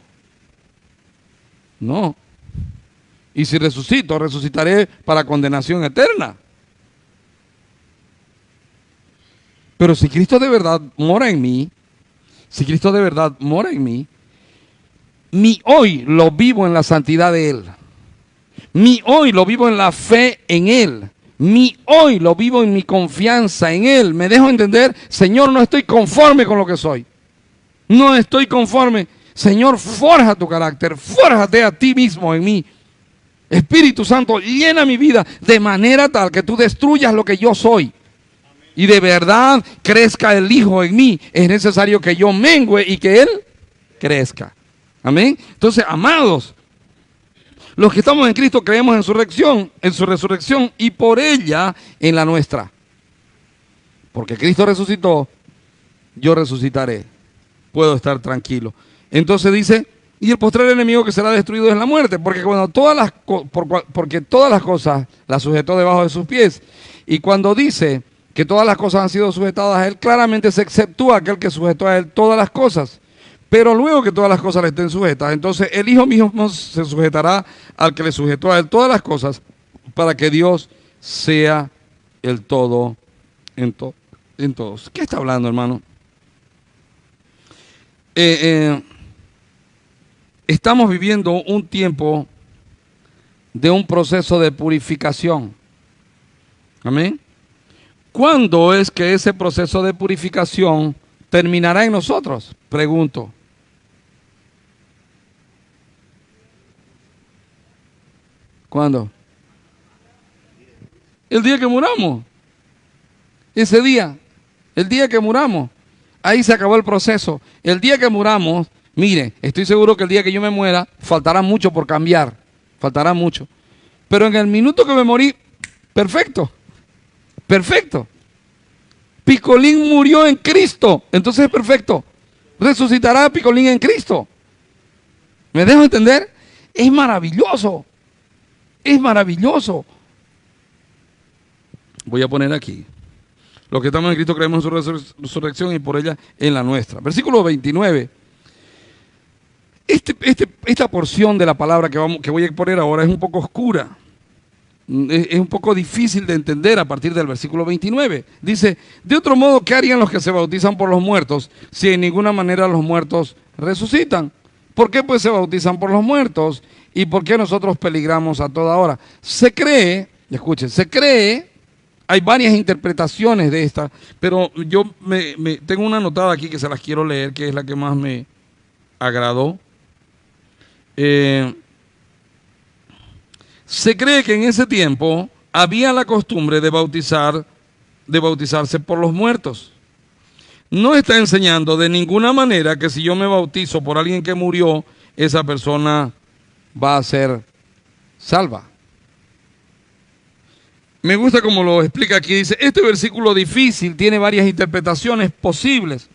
no. Y si resucito, resucitaré para condenación eterna. Pero si Cristo de verdad mora en mí, si Cristo de verdad mora en mí, mi hoy lo vivo en la santidad de Él. Mi hoy lo vivo en la fe en Él. Mi hoy lo vivo en mi confianza en Él. ¿Me dejo entender? Señor, no estoy conforme con lo que soy. No estoy conforme. Señor, forja tu carácter. Fórjate a ti mismo en mí. Espíritu Santo, llena mi vida de manera tal que tú destruyas lo que yo soy. Y de verdad crezca el Hijo en mí. Es necesario que yo mengüe y que Él crezca. Amén. Entonces, amados, los que estamos en Cristo creemos en su resurrección y por ella en la nuestra. Porque Cristo resucitó, yo resucitaré. Puedo estar tranquilo. Entonces dice, y el postrer enemigo que será destruido es la muerte, porque porque todas las cosas las sujetó debajo de sus pies. Y cuando dice que todas las cosas han sido sujetadas a Él, claramente se exceptúa aquel que sujetó a Él todas las cosas. Pero luego que todas las cosas le estén sujetas, entonces el Hijo mismo se sujetará al que le sujetó a Él todas las cosas, para que Dios sea el todo en todos. ¿Qué está hablando, hermano? Estamos viviendo un tiempo de un proceso de purificación. Amén. ¿Cuándo es que ese proceso de purificación terminará en nosotros? Pregunto. ¿Cuándo? El día que muramos. Ese día, el día que muramos. Ahí se acabó el proceso. El día que muramos, mire, estoy seguro que el día que yo me muera, faltará mucho por cambiar. Faltará mucho. Pero en el minuto que me morí, perfecto. Perfecto. Picolín murió en Cristo. Entonces es perfecto. Resucitará Picolín en Cristo. ¿Me dejo entender? Es maravilloso. Es maravilloso. Voy a poner aquí. Los que estamos en Cristo creemos en su resurrección y por ella en la nuestra. Versículo 29. Esta porción de la palabra que voy a poner ahora es un poco oscura. Es un poco difícil de entender a partir del versículo 29. Dice, de otro modo, ¿qué harían los que se bautizan por los muertos si en ninguna manera los muertos resucitan? ¿Por qué pues se bautizan por los muertos? ¿Y por qué nosotros peligramos a toda hora? Se cree, escuchen, se cree Hay varias interpretaciones de esta, pero yo tengo una anotada aquí que se las quiero leer, que es la que más me agradó. Se cree que en ese tiempo había la costumbre de bautizarse por los muertos. No está enseñando de ninguna manera que si yo me bautizo por alguien que murió, esa persona va a ser salva. Me gusta como lo explica aquí. Dice, este versículo difícil tiene varias interpretaciones posibles.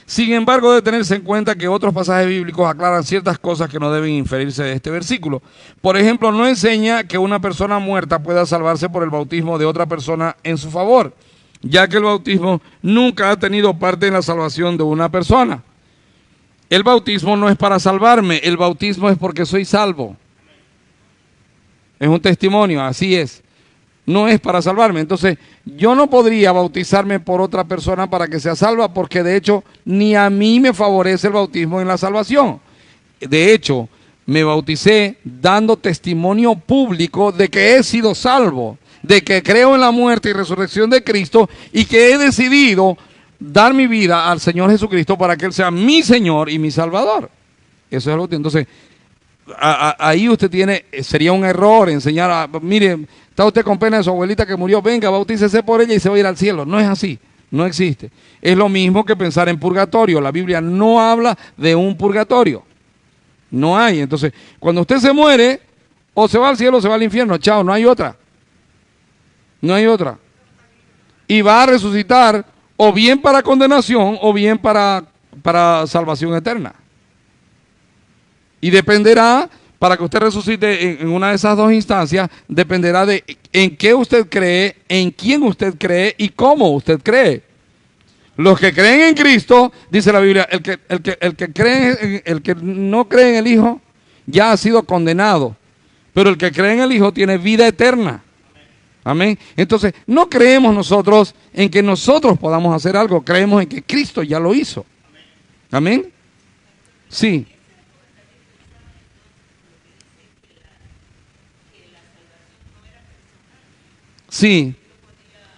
Sin embargo, debe tenerse en cuenta que otros pasajes bíblicos aclaran ciertas cosas que no deben inferirse de este versículo. Por ejemplo, no enseña que una persona muerta pueda salvarse por el bautismo de otra persona en su favor, ya que el bautismo nunca ha tenido parte en la salvación de una persona. El bautismo no es para salvarme, el bautismo es porque soy salvo. Es un testimonio, así es. No es para salvarme. Entonces, yo no podría bautizarme por otra persona para que sea salva, porque de hecho, ni a mí me favorece el bautismo en la salvación. De hecho, me bauticé dando testimonio público de que he sido salvo, de que creo en la muerte y resurrección de Cristo y que he decidido dar mi vida al Señor Jesucristo para que Él sea mi Señor y mi Salvador. Eso es lo que... Entonces, ahí usted tiene, sería un error enseñar, mire, está usted con pena de su abuelita que murió, venga, bautícese por ella y se va a ir al cielo. No es así, no existe. Es lo mismo que pensar en purgatorio. La Biblia no habla de un purgatorio. No hay. Entonces, cuando usted se muere, o se va al cielo o se va al infierno. Chao, no hay otra. No hay otra. Y va a resucitar o bien para condenación o bien para salvación eterna. Y dependerá, para que usted resucite en una de esas dos instancias, dependerá de en qué usted cree, en quién usted cree y cómo usted cree. Los que creen en Cristo, dice la Biblia, el que no cree en el Hijo ya ha sido condenado, pero el que cree en el Hijo tiene vida eterna. Amén. Entonces, no creemos nosotros en que nosotros podamos hacer algo, creemos en que Cristo ya lo hizo. Amén. Sí. Sí,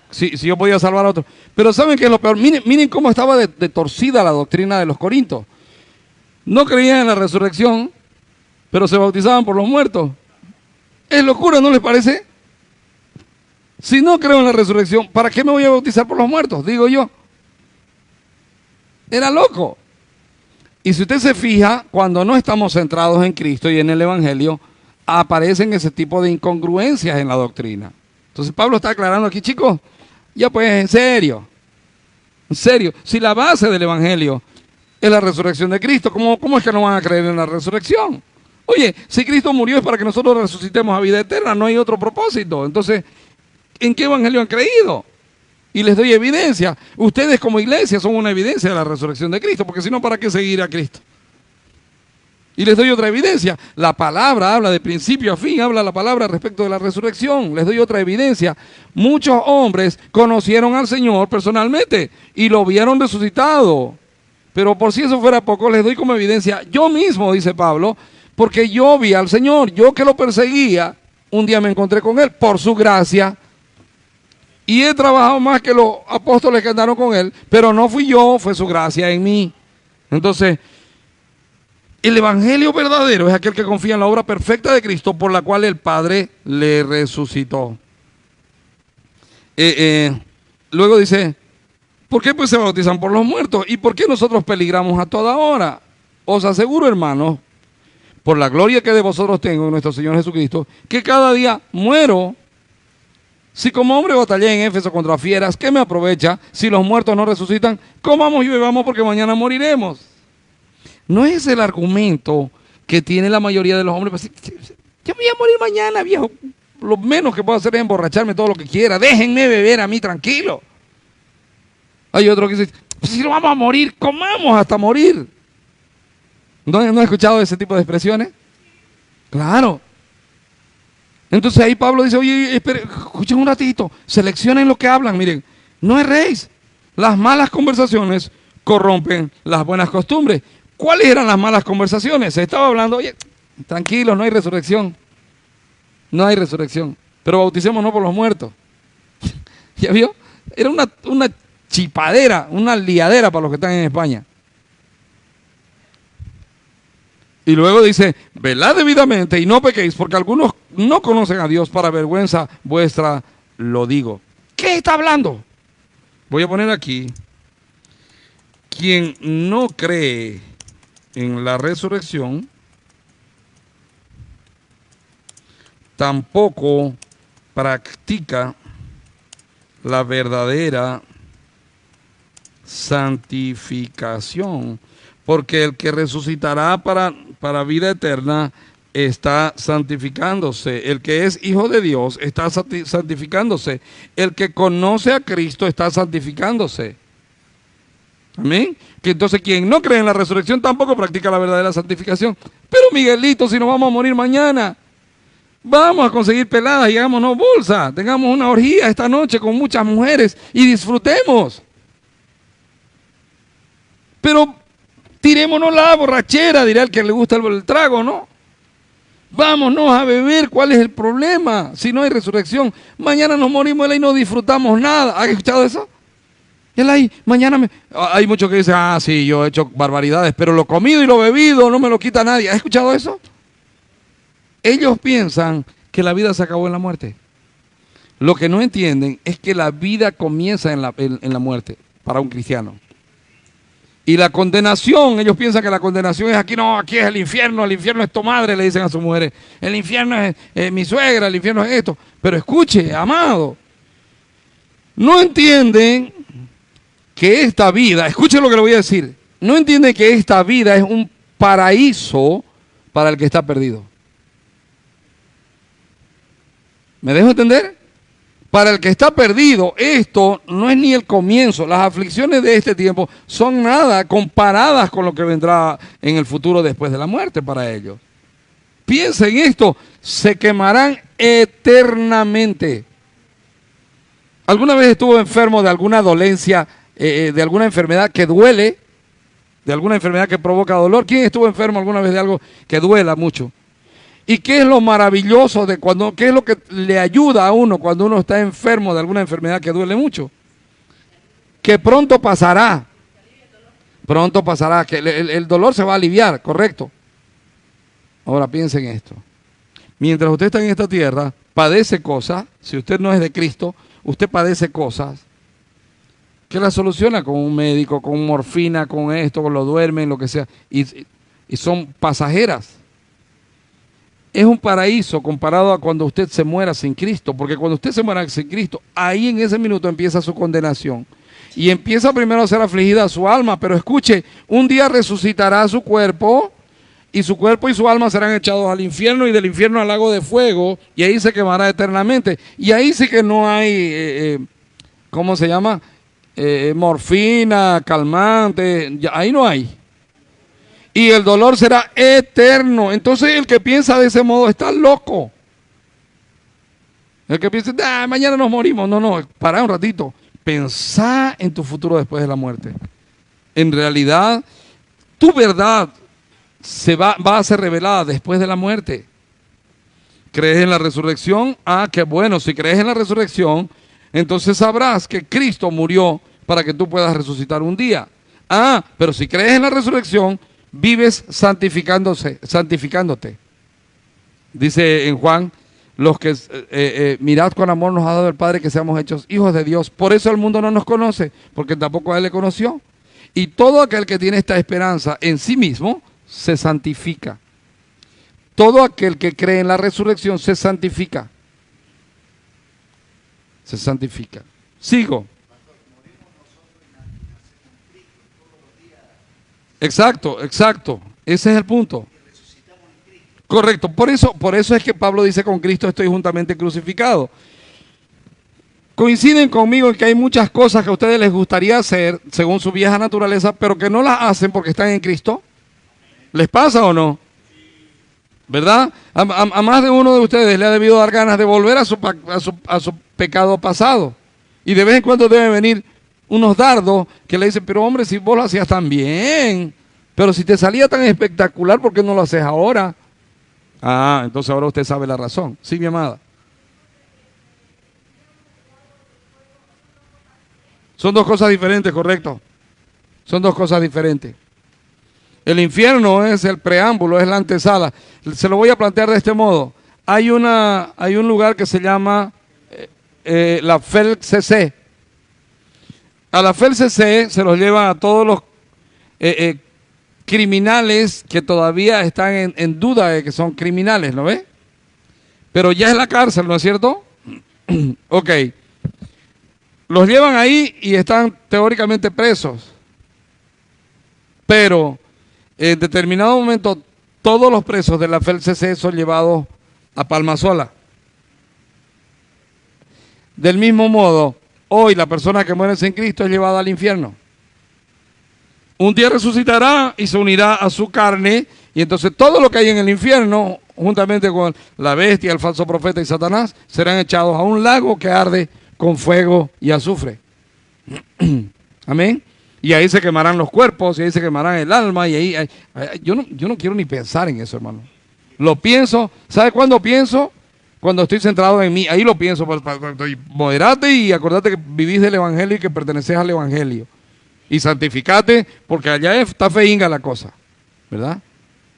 sí, yo podía salvar a otro. Pero ¿saben qué es lo peor? Miren cómo estaba de torcida la doctrina de los corintios. No creían en la resurrección, pero se bautizaban por los muertos. Es locura, ¿no les parece? Si no creo en la resurrección, ¿para qué me voy a bautizar por los muertos? Digo yo. Era loco. Y si usted se fija, cuando no estamos centrados en Cristo y en el Evangelio, aparecen ese tipo de incongruencias en la doctrina. Entonces Pablo está aclarando aquí, chicos, ya pues en serio, si la base del Evangelio es la resurrección de Cristo, ¿cómo es que no van a creer en la resurrección? Oye, si Cristo murió es para que nosotros resucitemos a vida eterna, no hay otro propósito. Entonces, ¿en qué Evangelio han creído? Y les doy evidencia. Ustedes como iglesia son una evidencia de la resurrección de Cristo, porque si no, ¿para qué seguir a Cristo? Y les doy otra evidencia. La palabra habla de principio a fin, habla la palabra respecto de la resurrección. Les doy otra evidencia. Muchos hombres conocieron al Señor personalmente y lo vieron resucitado. Pero por si eso fuera poco, les doy como evidencia, yo mismo, dice Pablo, porque yo vi al Señor, yo que lo perseguía, un día me encontré con Él por su gracia. Y he trabajado más que los apóstoles que andaron con Él, pero no fui yo, fue su gracia en mí. Entonces, el Evangelio verdadero es aquel que confía en la obra perfecta de Cristo por la cual el Padre le resucitó. Luego dice, ¿por qué pues se bautizan por los muertos? ¿Y por qué nosotros peligramos a toda hora? Os aseguro, hermanos, por la gloria que de vosotros tengo en nuestro Señor Jesucristo, que cada día muero. Si como hombre batallé en Éfeso contra fieras, ¿qué me aprovecha si los muertos no resucitan? Comamos y bebamos porque mañana moriremos. No es el argumento que tiene la mayoría de los hombres. Pues, yo me voy a morir mañana, viejo. Lo menos que puedo hacer es emborracharme todo lo que quiera. Déjenme beber a mí tranquilo. Hay otro que dice, pues si no vamos a morir, comamos hasta morir. ¿No has escuchado ese tipo de expresiones? Claro. Entonces ahí Pablo dice, oye, escuchen un ratito, seleccionen lo que hablan, miren, no erréis. Las malas conversaciones corrompen las buenas costumbres. ¿Cuáles eran las malas conversaciones? Se estaba hablando, oye, tranquilo, no hay resurrección. No hay resurrección. Pero bauticémonos por los muertos. ¿Ya vio? Era una chipadera, una liadera para los que están en España. Y luego dice, velad debidamente y no pequéis, porque algunos no conocen a Dios, para vergüenza vuestra lo digo. ¿Qué está hablando? Voy a poner aquí, quien no cree en la resurrección, tampoco practica la verdadera santificación, porque el que resucitará para vida eterna está santificándose. El que es hijo de Dios está santificándose. El que conoce a Cristo está santificándose. Amén. Que entonces quien no cree en la resurrección tampoco practica la verdadera santificación. Pero Miguelito, si nos vamos a morir mañana, vamos a conseguir peladas y hagámonos bolsa. Tengamos una orgía esta noche con muchas mujeres y disfrutemos. Pero tirémonos la borrachera, dirá el que le gusta el trago, ¿no? Vámonos a beber, ¿cuál es el problema? Si no hay resurrección, mañana nos morimos y no disfrutamos nada. ¿Has escuchado eso? Hay muchos que dicen, sí, yo he hecho barbaridades, pero lo comido y lo bebido no me lo quita nadie. ¿Has escuchado eso? Ellos piensan que la vida se acabó en la muerte. Lo que no entienden es que la vida comienza en la muerte para un cristiano. Y la condenación, ellos piensan que la condenación es aquí, no, aquí es el infierno es tu madre, le dicen a sus mujeres. El infierno es mi suegra, el infierno es esto. Pero escuche, amado, no entienden que esta vida, escuche lo que le voy a decir, no entienden que esta vida es un paraíso para el que está perdido. ¿Me dejo entender? Para el que está perdido, esto no es ni el comienzo. Las aflicciones de este tiempo son nada comparadas con lo que vendrá en el futuro después de la muerte para ellos. Piensen esto, se quemarán eternamente. ¿Alguna vez estuvo enfermo de alguna dolencia, de alguna enfermedad que duele? ¿De alguna enfermedad que provoca dolor? ¿Quién estuvo enfermo alguna vez de algo que duela mucho? ¿Y qué es lo maravilloso qué es lo que le ayuda a uno cuando uno está enfermo de alguna enfermedad que duele mucho? Que pronto pasará. Pronto pasará, que el dolor se va a aliviar, correcto. Ahora piensen en esto. Mientras usted está en esta tierra, padece cosas, si usted no es de Cristo, usted padece cosas que la soluciona con un médico, con morfina, con esto, con lo duermen, lo que sea, y son pasajeras. Es un paraíso comparado a cuando usted se muera sin Cristo, porque cuando usted se muera sin Cristo, ahí en ese minuto empieza su condenación. Y empieza primero a ser afligida su alma, pero escuche, un día resucitará su cuerpo y su alma serán echados al infierno y del infierno al lago de fuego, y ahí se quemará eternamente. Y ahí sí que no hay, ¿cómo se llama? Morfina, calmante, ahí no hay. Y el dolor será eterno. Entonces el que piensa de ese modo está loco. El que piensa, mañana nos morimos. No, pará un ratito. Pensá en tu futuro después de la muerte. En realidad, tu verdad va a ser revelada después de la muerte. ¿Crees en la resurrección? Qué bueno. Si crees en la resurrección, entonces sabrás que Cristo murió para que tú puedas resucitar un día. Pero si crees en la resurrección, vives santificándote. Dice en Juan, los que mirad con amor nos ha dado el Padre que seamos hechos hijos de Dios. Por eso el mundo no nos conoce, porque tampoco a Él le conoció. Y todo aquel que tiene esta esperanza en sí mismo, se santifica. Todo aquel que cree en la resurrección se santifica. Se santifica. Sigo. Exacto. Ese es el punto. Correcto. Por eso es que Pablo dice, con Cristo estoy juntamente crucificado. Coinciden conmigo en que hay muchas cosas que a ustedes les gustaría hacer según su vieja naturaleza, pero que no las hacen porque están en Cristo. ¿Les pasa o no? ¿Verdad? A más de uno de ustedes le ha debido dar ganas de volver a su pecado pasado. Y de vez en cuando deben venir unos dardos que le dicen, pero hombre, si vos lo hacías tan bien, pero si te salía tan espectacular, ¿por qué no lo haces ahora? Entonces ahora usted sabe la razón. Sí, mi amada. Son dos cosas diferentes, correcto. Son dos cosas diferentes. El infierno es el preámbulo, es la antesala. Se lo voy a plantear de este modo. Hay un lugar que se llama la FELCC. A la FELCC se los llevan a todos los criminales que todavía están en duda de que son criminales, ¿no ve? Pero ya es la cárcel, ¿no es cierto? Ok. Los llevan ahí y están teóricamente presos. Pero en determinado momento todos los presos de la FELCC son llevados a Palmasola. Del mismo modo, hoy la persona que muere sin Cristo es llevada al infierno. Un día resucitará y se unirá a su carne, y entonces todo lo que hay en el infierno, juntamente con la bestia, el falso profeta y Satanás, serán echados a un lago que arde con fuego y azufre. Amén. Y ahí se quemarán los cuerpos, y ahí se quemarán el alma, y ahí yo no quiero ni pensar en eso, hermano. Lo pienso. ¿Sabe cuándo pienso? Cuando estoy centrado en mí. Ahí lo pienso. Moderate y acordate que vivís del evangelio y que perteneces al evangelio. Y santificate, porque allá está feinga la cosa, ¿verdad?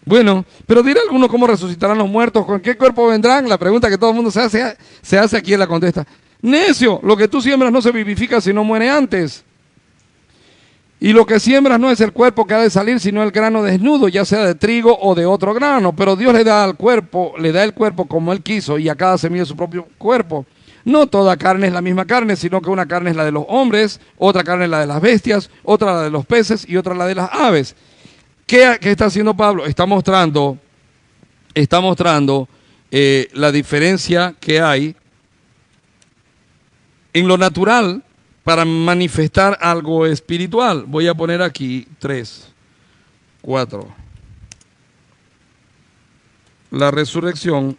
Bueno, pero dirá alguno cómo resucitarán los muertos, con qué cuerpo vendrán. La pregunta que todo el mundo se hace aquí en la contesta. Necio, lo que tú siembras no se vivifica si no muere antes. Y lo que siembras no es el cuerpo que ha de salir, sino el grano desnudo, ya sea de trigo o de otro grano. Pero Dios le da el cuerpo como Él quiso, y a cada semilla su propio cuerpo. No toda carne es la misma carne, sino que una carne es la de los hombres, otra carne es la de las bestias, otra la de los peces y otra la de las aves. ¿Qué está haciendo Pablo? Está mostrando la diferencia que hay en lo natural para manifestar algo espiritual. Voy a poner aquí 3, 4. La resurrección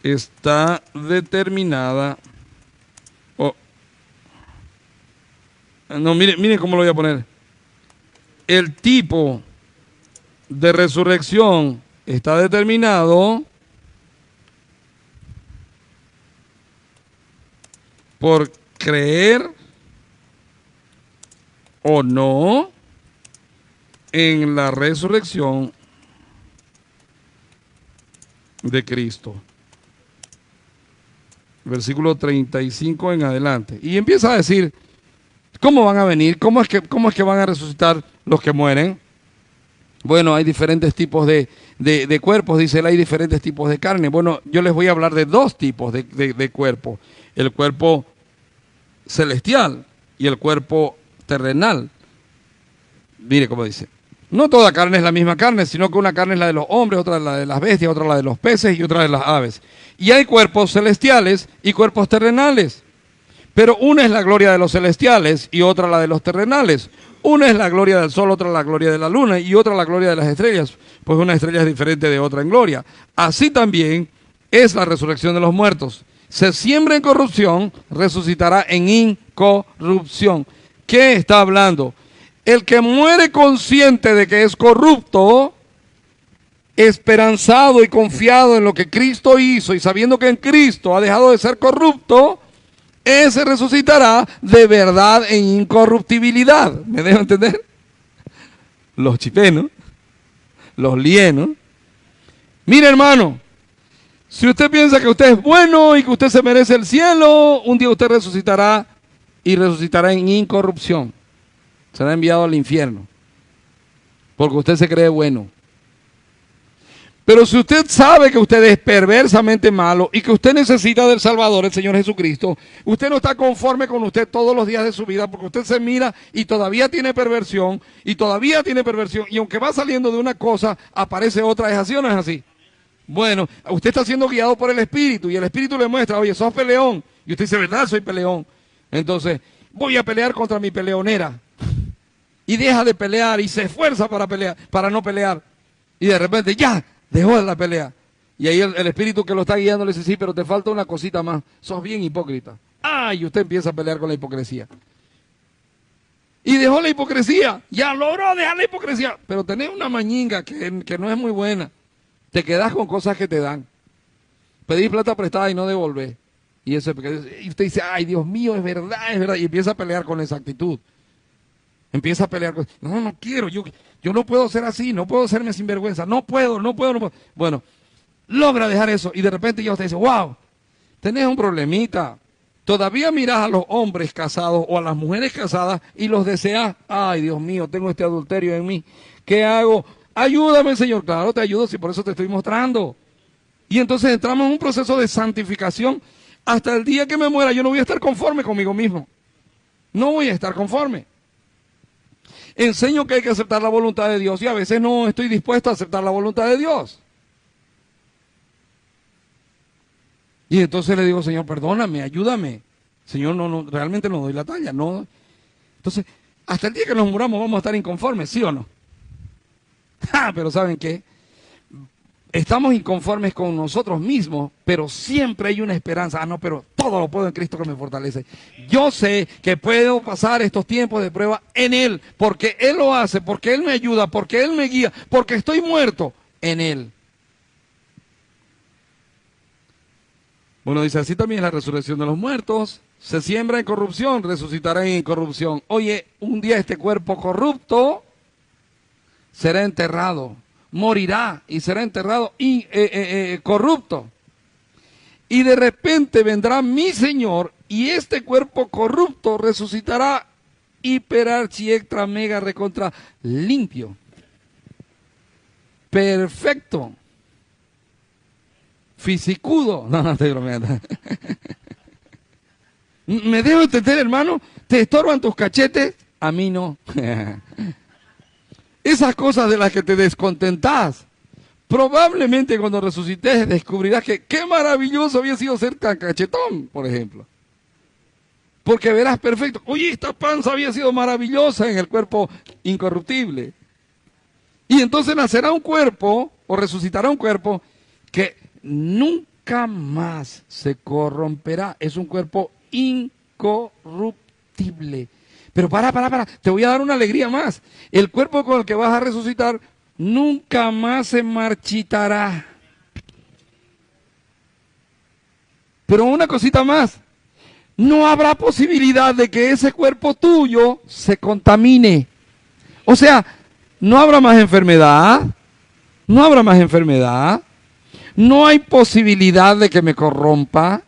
está determinada. No, miren cómo lo voy a poner. El tipo de resurrección está determinado por creer o no en la resurrección de Cristo. Versículo 35 en adelante. Y empieza a decir, ¿cómo van a venir? ¿Cómo es que van a resucitar los que mueren? Bueno, hay diferentes tipos de cuerpos, dice él, hay diferentes tipos de carne. Bueno, yo les voy a hablar de dos tipos de cuerpo. El cuerpo celestial y el cuerpo terrenal. Mire cómo dice. No toda carne es la misma carne, sino que una carne es la de los hombres, otra es la de las bestias, otra la de los peces y otra de las aves. Y hay cuerpos celestiales y cuerpos terrenales. Pero una es la gloria de los celestiales y otra la de los terrenales. Una es la gloria del sol, otra la gloria de la luna y otra la gloria de las estrellas. Pues una estrella es diferente de otra en gloria. Así también es la resurrección de los muertos. Se siembra en corrupción, resucitará en incorrupción. ¿Qué está hablando? El que muere consciente de que es corrupto, esperanzado y confiado en lo que Cristo hizo y sabiendo que en Cristo ha dejado de ser corrupto, ese resucitará de verdad en incorruptibilidad. ¿Me dejo entender? Los chipenos, los lienos. Mire, hermano, si usted piensa que usted es bueno y que usted se merece el cielo, un día usted resucitará y resucitará en incorrupción. Será enviado al infierno porque usted se cree bueno. Pero si usted sabe que usted es perversamente malo y que usted necesita del Salvador, el Señor Jesucristo, usted no está conforme con usted todos los días de su vida porque usted se mira y todavía tiene perversión y aunque va saliendo de una cosa, aparece otra. ¿Es así o no es así? Bueno, usted está siendo guiado por el Espíritu y el Espíritu le muestra, oye, sos peleón. Y usted dice, ¿verdad? Soy peleón. Entonces, voy a pelear contra mi peleonera. Y deja de pelear y se esfuerza para no pelear. Y de repente, ya, dejó la pelea. Y ahí el espíritu que lo está guiando le dice, sí, pero te falta una cosita más. Sos bien hipócrita. Y usted empieza a pelear con la hipocresía. Y dejó la hipocresía. Ya logró dejar la hipocresía. Pero tenés una mañinga que no es muy buena. Te quedás con cosas que te dan. Pedís plata prestada y no devolvés. Y eso es porque y usted dice, ay, Dios mío, es verdad, y empieza a pelear con esa actitud. Empieza a pelear con, no, no quiero, yo no puedo ser así, no puedo serme sinvergüenza, no puedo. Bueno, logra dejar eso y de repente ya usted dice, wow, tenés un problemita. Todavía mirás a los hombres casados o a las mujeres casadas y los deseas, ay, Dios mío, tengo este adulterio en mí, ¿qué hago? Ayúdame, Señor. Claro, te ayudo, si por eso te estoy mostrando. Y entonces entramos en un proceso de santificación. Hasta el día que me muera yo no voy a estar conforme conmigo mismo. No voy a estar conforme. Enseño que hay que aceptar la voluntad de Dios y a veces no estoy dispuesto a aceptar la voluntad de Dios. Y entonces le digo, Señor, perdóname, ayúdame. Señor, no, realmente no doy la talla. No. Entonces, hasta el día que nos muramos vamos a estar inconformes, ¿sí o no? Pero ¿saben qué? Estamos inconformes con nosotros mismos, pero siempre hay una esperanza. No, pero todo lo puedo en Cristo que me fortalece. Yo sé que puedo pasar estos tiempos de prueba en Él, porque Él lo hace, porque Él me ayuda, porque Él me guía, porque estoy muerto en Él. Bueno, dice, así también es la resurrección de los muertos. Se siembra en corrupción, resucitará en incorrupción. Oye, un día este cuerpo corrupto será enterrado. Morirá y será enterrado corrupto. Y de repente vendrá mi Señor y este cuerpo corrupto resucitará hiper archi extra mega recontra limpio. Perfecto. Fisicudo. No, estoy bromeando. ¿Me dejo entender, hermano? ¿Te estorban tus cachetes? A mí no. Esas cosas de las que te descontentás, probablemente cuando resucites descubrirás que qué maravilloso había sido ser tan cachetón, por ejemplo. Porque verás perfecto, oye, esta panza había sido maravillosa en el cuerpo incorruptible. Y entonces nacerá un cuerpo, o resucitará un cuerpo, que nunca más se corromperá. Es un cuerpo incorruptible. Pero para, te voy a dar una alegría más. El cuerpo con el que vas a resucitar nunca más se marchitará. Pero una cosita más, no habrá posibilidad de que ese cuerpo tuyo se contamine. O sea, no habrá más enfermedad, no hay posibilidad de que me corrompa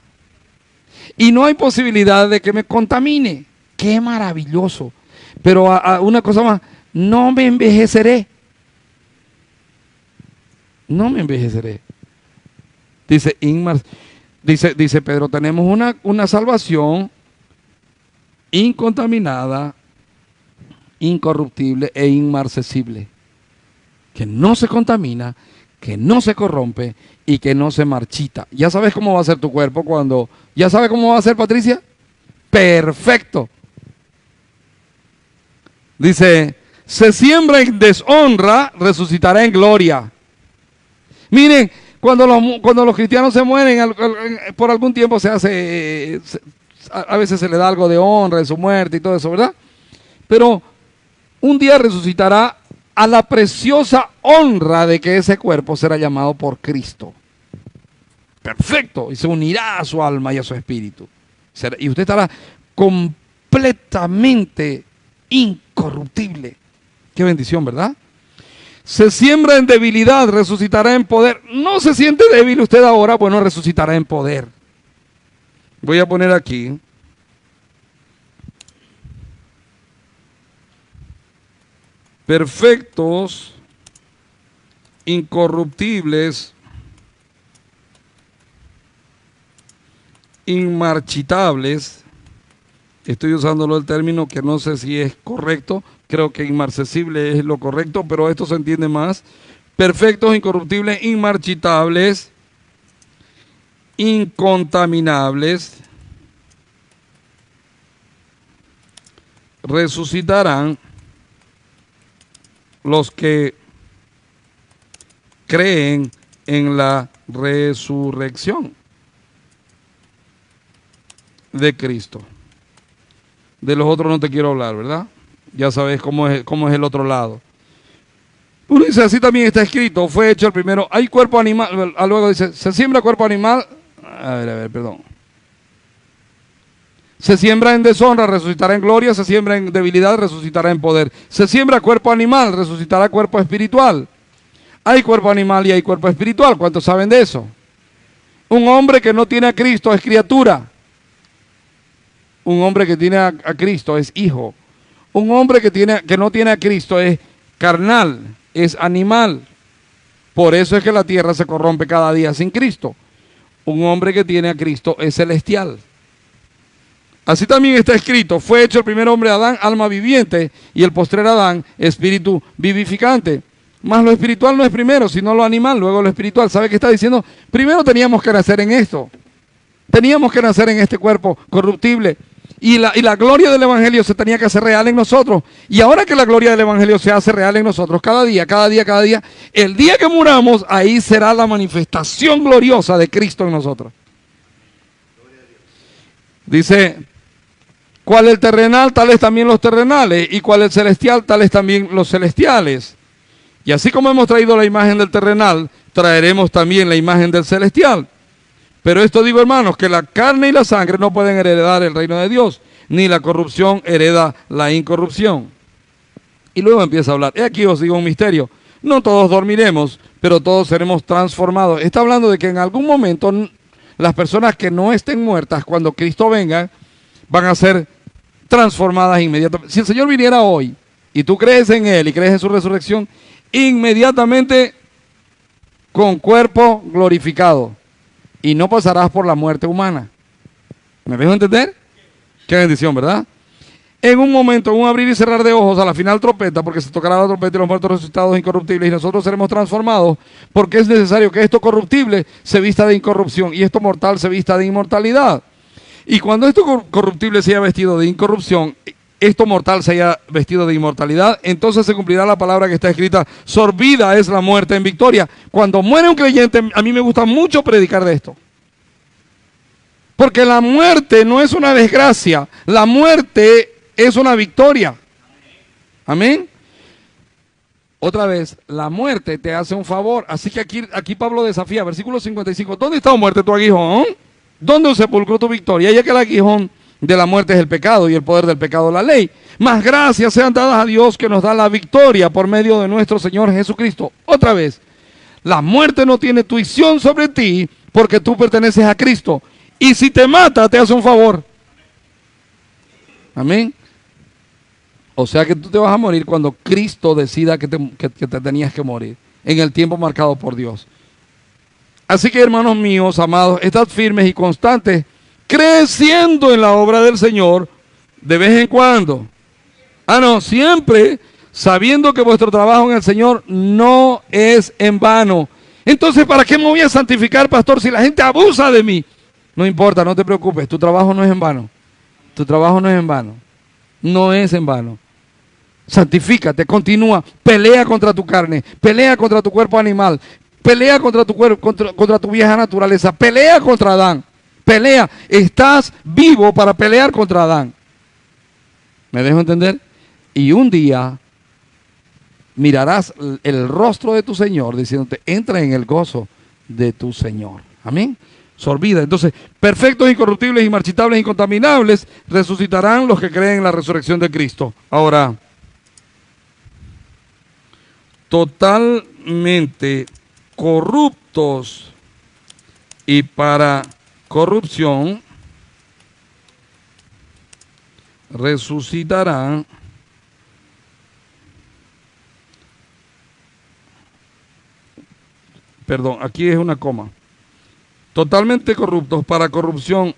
y no hay posibilidad de que me contamine. ¡Qué maravilloso! Pero una cosa más, no me envejeceré. No me envejeceré. Dice Ingmar, dice Pedro, tenemos una salvación incontaminada, incorruptible e inmarcesible. Que no se contamina, que no se corrompe y que no se marchita. ¿Ya sabes cómo va a ser tu cuerpo cuando... ¿Ya sabes cómo va a ser, Patricia? Perfecto. Dice, se siembra en deshonra, resucitará en gloria. Miren, cuando los cristianos se mueren, por algún tiempo a veces se le da algo de honra en su muerte y todo eso, ¿verdad? Pero un día resucitará a la preciosa honra de que ese cuerpo será llamado por Cristo. Perfecto, y se unirá a su alma y a su espíritu. Y usted estará completamente incorruptible. Qué bendición, ¿verdad? Se siembra en debilidad, resucitará en poder. ¿No se siente débil usted ahora? Bueno, resucitará en poder. Voy a poner aquí. Perfectos, incorruptibles, inmarchitables. Estoy usándolo el término que no sé si es correcto. Creo que inmarcesible es lo correcto, pero esto se entiende más. Perfectos, incorruptibles, inmarchitables, incontaminables, resucitarán los que creen en la resurrección de Cristo. De los otros no te quiero hablar, ¿verdad? Ya sabes cómo es el otro lado. Uno dice, así también está escrito, fue hecho el primero. Hay cuerpo animal, luego dice, se siembra cuerpo animal. A ver, perdón. Se siembra en deshonra, resucitará en gloria. Se siembra en debilidad, resucitará en poder. Se siembra cuerpo animal, resucitará cuerpo espiritual. Hay cuerpo animal y hay cuerpo espiritual. ¿Cuántos saben de eso? Un hombre que no tiene a Cristo es criatura. Un hombre que tiene a Cristo es hijo. Un hombre que no tiene a Cristo es carnal, es animal. Por eso es que la tierra se corrompe cada día sin Cristo. Un hombre que tiene a Cristo es celestial. Así también está escrito, fue hecho el primer hombre Adán, alma viviente, y el postrer Adán, espíritu vivificante. Mas lo espiritual no es primero, sino lo animal, luego lo espiritual. ¿Sabe qué está diciendo? Primero teníamos que nacer en esto. Teníamos que nacer en este cuerpo corruptible. Y la gloria del Evangelio se tenía que hacer real en nosotros. Y ahora que la gloria del Evangelio se hace real en nosotros, cada día, el día que muramos, ahí será la manifestación gloriosa de Cristo en nosotros. Dice, cuál el terrenal, tales también los terrenales, y cuál el celestial, tales también los celestiales. Y así como hemos traído la imagen del terrenal, traeremos también la imagen del celestial. Pero esto digo, hermanos, que la carne y la sangre no pueden heredar el reino de Dios, ni la corrupción hereda la incorrupción. Y luego empieza a hablar, aquí os digo un misterio, no todos dormiremos, pero todos seremos transformados. Está hablando de que en algún momento las personas que no estén muertas, cuando Cristo venga, van a ser transformadas inmediatamente. Si el Señor viniera hoy, y tú crees en Él y crees en su resurrección, inmediatamente con cuerpo glorificado. Y no pasarás por la muerte humana. ¿Me dejo entender? Qué bendición, ¿verdad? En un momento, en un abrir y cerrar de ojos, a la final trompeta, porque se tocará la trompeta y los muertos resucitados incorruptibles, y nosotros seremos transformados, porque es necesario que esto corruptible se vista de incorrupción y esto mortal se vista de inmortalidad. Y cuando esto corruptible se haya vestido de incorrupción, esto mortal se haya vestido de inmortalidad, entonces se cumplirá la palabra que está escrita, sorbida es la muerte en victoria. Cuando muere un creyente, a mí me gusta mucho predicar de esto. Porque la muerte no es una desgracia, la muerte es una victoria. Amén. Otra vez, la muerte te hace un favor. Así que aquí Pablo desafía, versículo 55, ¿dónde está, muerte, tu aguijón? ¿Dónde sepulcro tu victoria? Ya que el aguijón de la muerte es el pecado y el poder del pecado la ley. Mas gracias sean dadas a Dios que nos da la victoria por medio de nuestro Señor Jesucristo. Otra vez, la muerte no tiene tuición sobre ti porque tú perteneces a Cristo. Y si te mata, te hace un favor. Amén. O sea que tú te vas a morir cuando Cristo decida que te tenías que morir, en el tiempo marcado por Dios. Así que, hermanos míos, amados, estad firmes y constantes, creciendo en la obra del Señor de vez en cuando. No, siempre sabiendo que vuestro trabajo en el Señor no es en vano. Entonces, ¿para qué me voy a santificar, pastor, si la gente abusa de mí? No importa, no te preocupes, tu trabajo no es en vano. Tu trabajo no es en vano. No es en vano. Santifícate, continúa, pelea contra tu carne, pelea contra tu cuerpo animal, pelea contra tu cuerpo, contra tu vieja naturaleza, pelea contra Adán. Pelea, estás vivo para pelear contra Adán. ¿Me dejo entender? Y un día mirarás el rostro de tu Señor diciéndote, entra en el gozo de tu Señor. Amén. Sorbida. Entonces, perfectos, incorruptibles, inmarchitables, incontaminables, resucitarán los que creen en la resurrección de Cristo. Ahora, totalmente corruptos y para corrupción resucitarán aquí es una coma. Totalmente corruptos para corrupción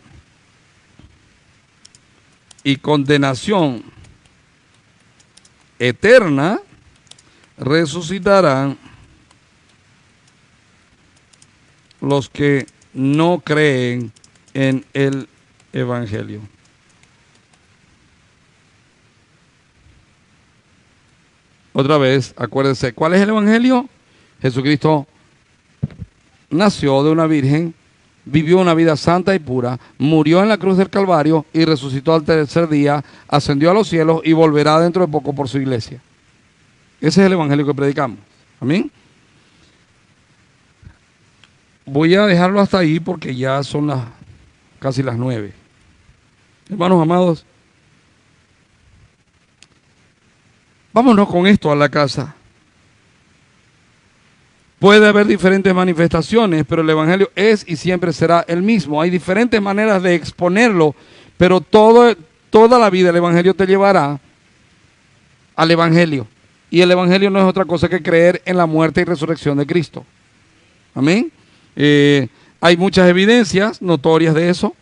y condenación eterna resucitarán los que no creen en el Evangelio. Otra vez, acuérdense, ¿cuál es el Evangelio? Jesucristo nació de una virgen, vivió una vida santa y pura, murió en la cruz del Calvario y resucitó al tercer día, ascendió a los cielos y volverá dentro de poco por su iglesia. Ese es el Evangelio que predicamos. Amén. Voy a dejarlo hasta ahí porque ya son casi las 9. Hermanos amados, vámonos con esto a la casa. Puede haber diferentes manifestaciones, pero el Evangelio es y siempre será el mismo. Hay diferentes maneras de exponerlo, pero toda la vida el Evangelio te llevará al Evangelio. Y el Evangelio no es otra cosa que creer en la muerte y resurrección de Cristo. Amén. Hay muchas evidencias notorias de eso.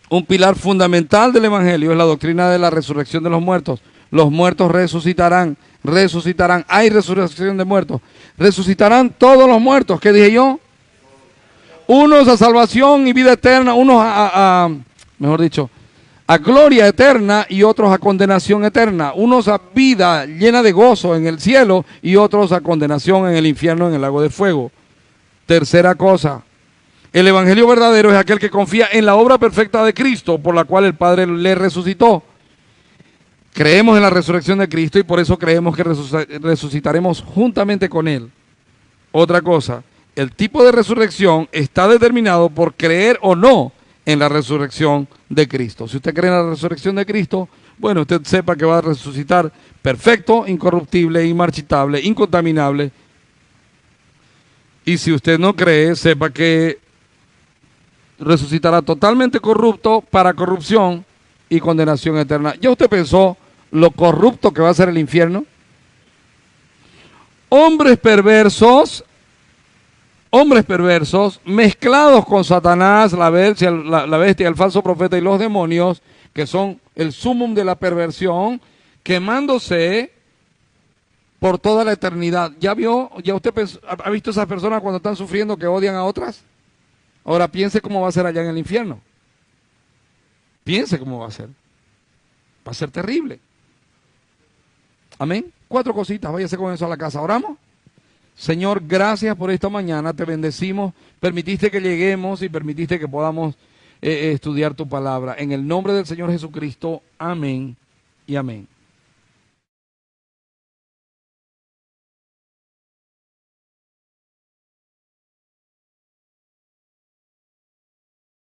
Un pilar fundamental del Evangelio es la doctrina de la resurrección de los muertos. Los muertos resucitarán. Hay resurrección de muertos. Resucitarán todos los muertos. ¿Qué dije yo? Unos a salvación y vida eterna, unos mejor dicho, a gloria eterna y otros a condenación eterna. Unos a vida llena de gozo en el cielo y otros a condenación en el infierno, en el lago de fuego. Tercera cosa, el Evangelio verdadero es aquel que confía en la obra perfecta de Cristo, por la cual el Padre le resucitó. Creemos en la resurrección de Cristo y por eso creemos que resucitaremos juntamente con Él. Otra cosa, el tipo de resurrección está determinado por creer o no en la resurrección de Cristo. Si usted cree en la resurrección de Cristo, bueno, usted sepa que va a resucitar perfecto, incorruptible, inmarchitable, incontaminable. Y si usted no cree, sepa que resucitará totalmente corrupto para corrupción y condenación eterna. ¿Ya usted pensó lo corrupto que va a ser el infierno? Hombres perversos mezclados con Satanás, la bestia, el falso profeta y los demonios, que son el sumum de la perversión, quemándose por toda la eternidad. ¿Ya usted ha visto esas personas cuando están sufriendo que odian a otras? Ahora piense cómo va a ser allá en el infierno. Piense cómo va a ser. Va a ser terrible. Amén. 4 cositas, váyase con eso a la casa. ¿Oramos? Señor, gracias por esta mañana, te bendecimos, permitiste que lleguemos y permitiste que podamos estudiar tu palabra. En el nombre del Señor Jesucristo, amén y amén.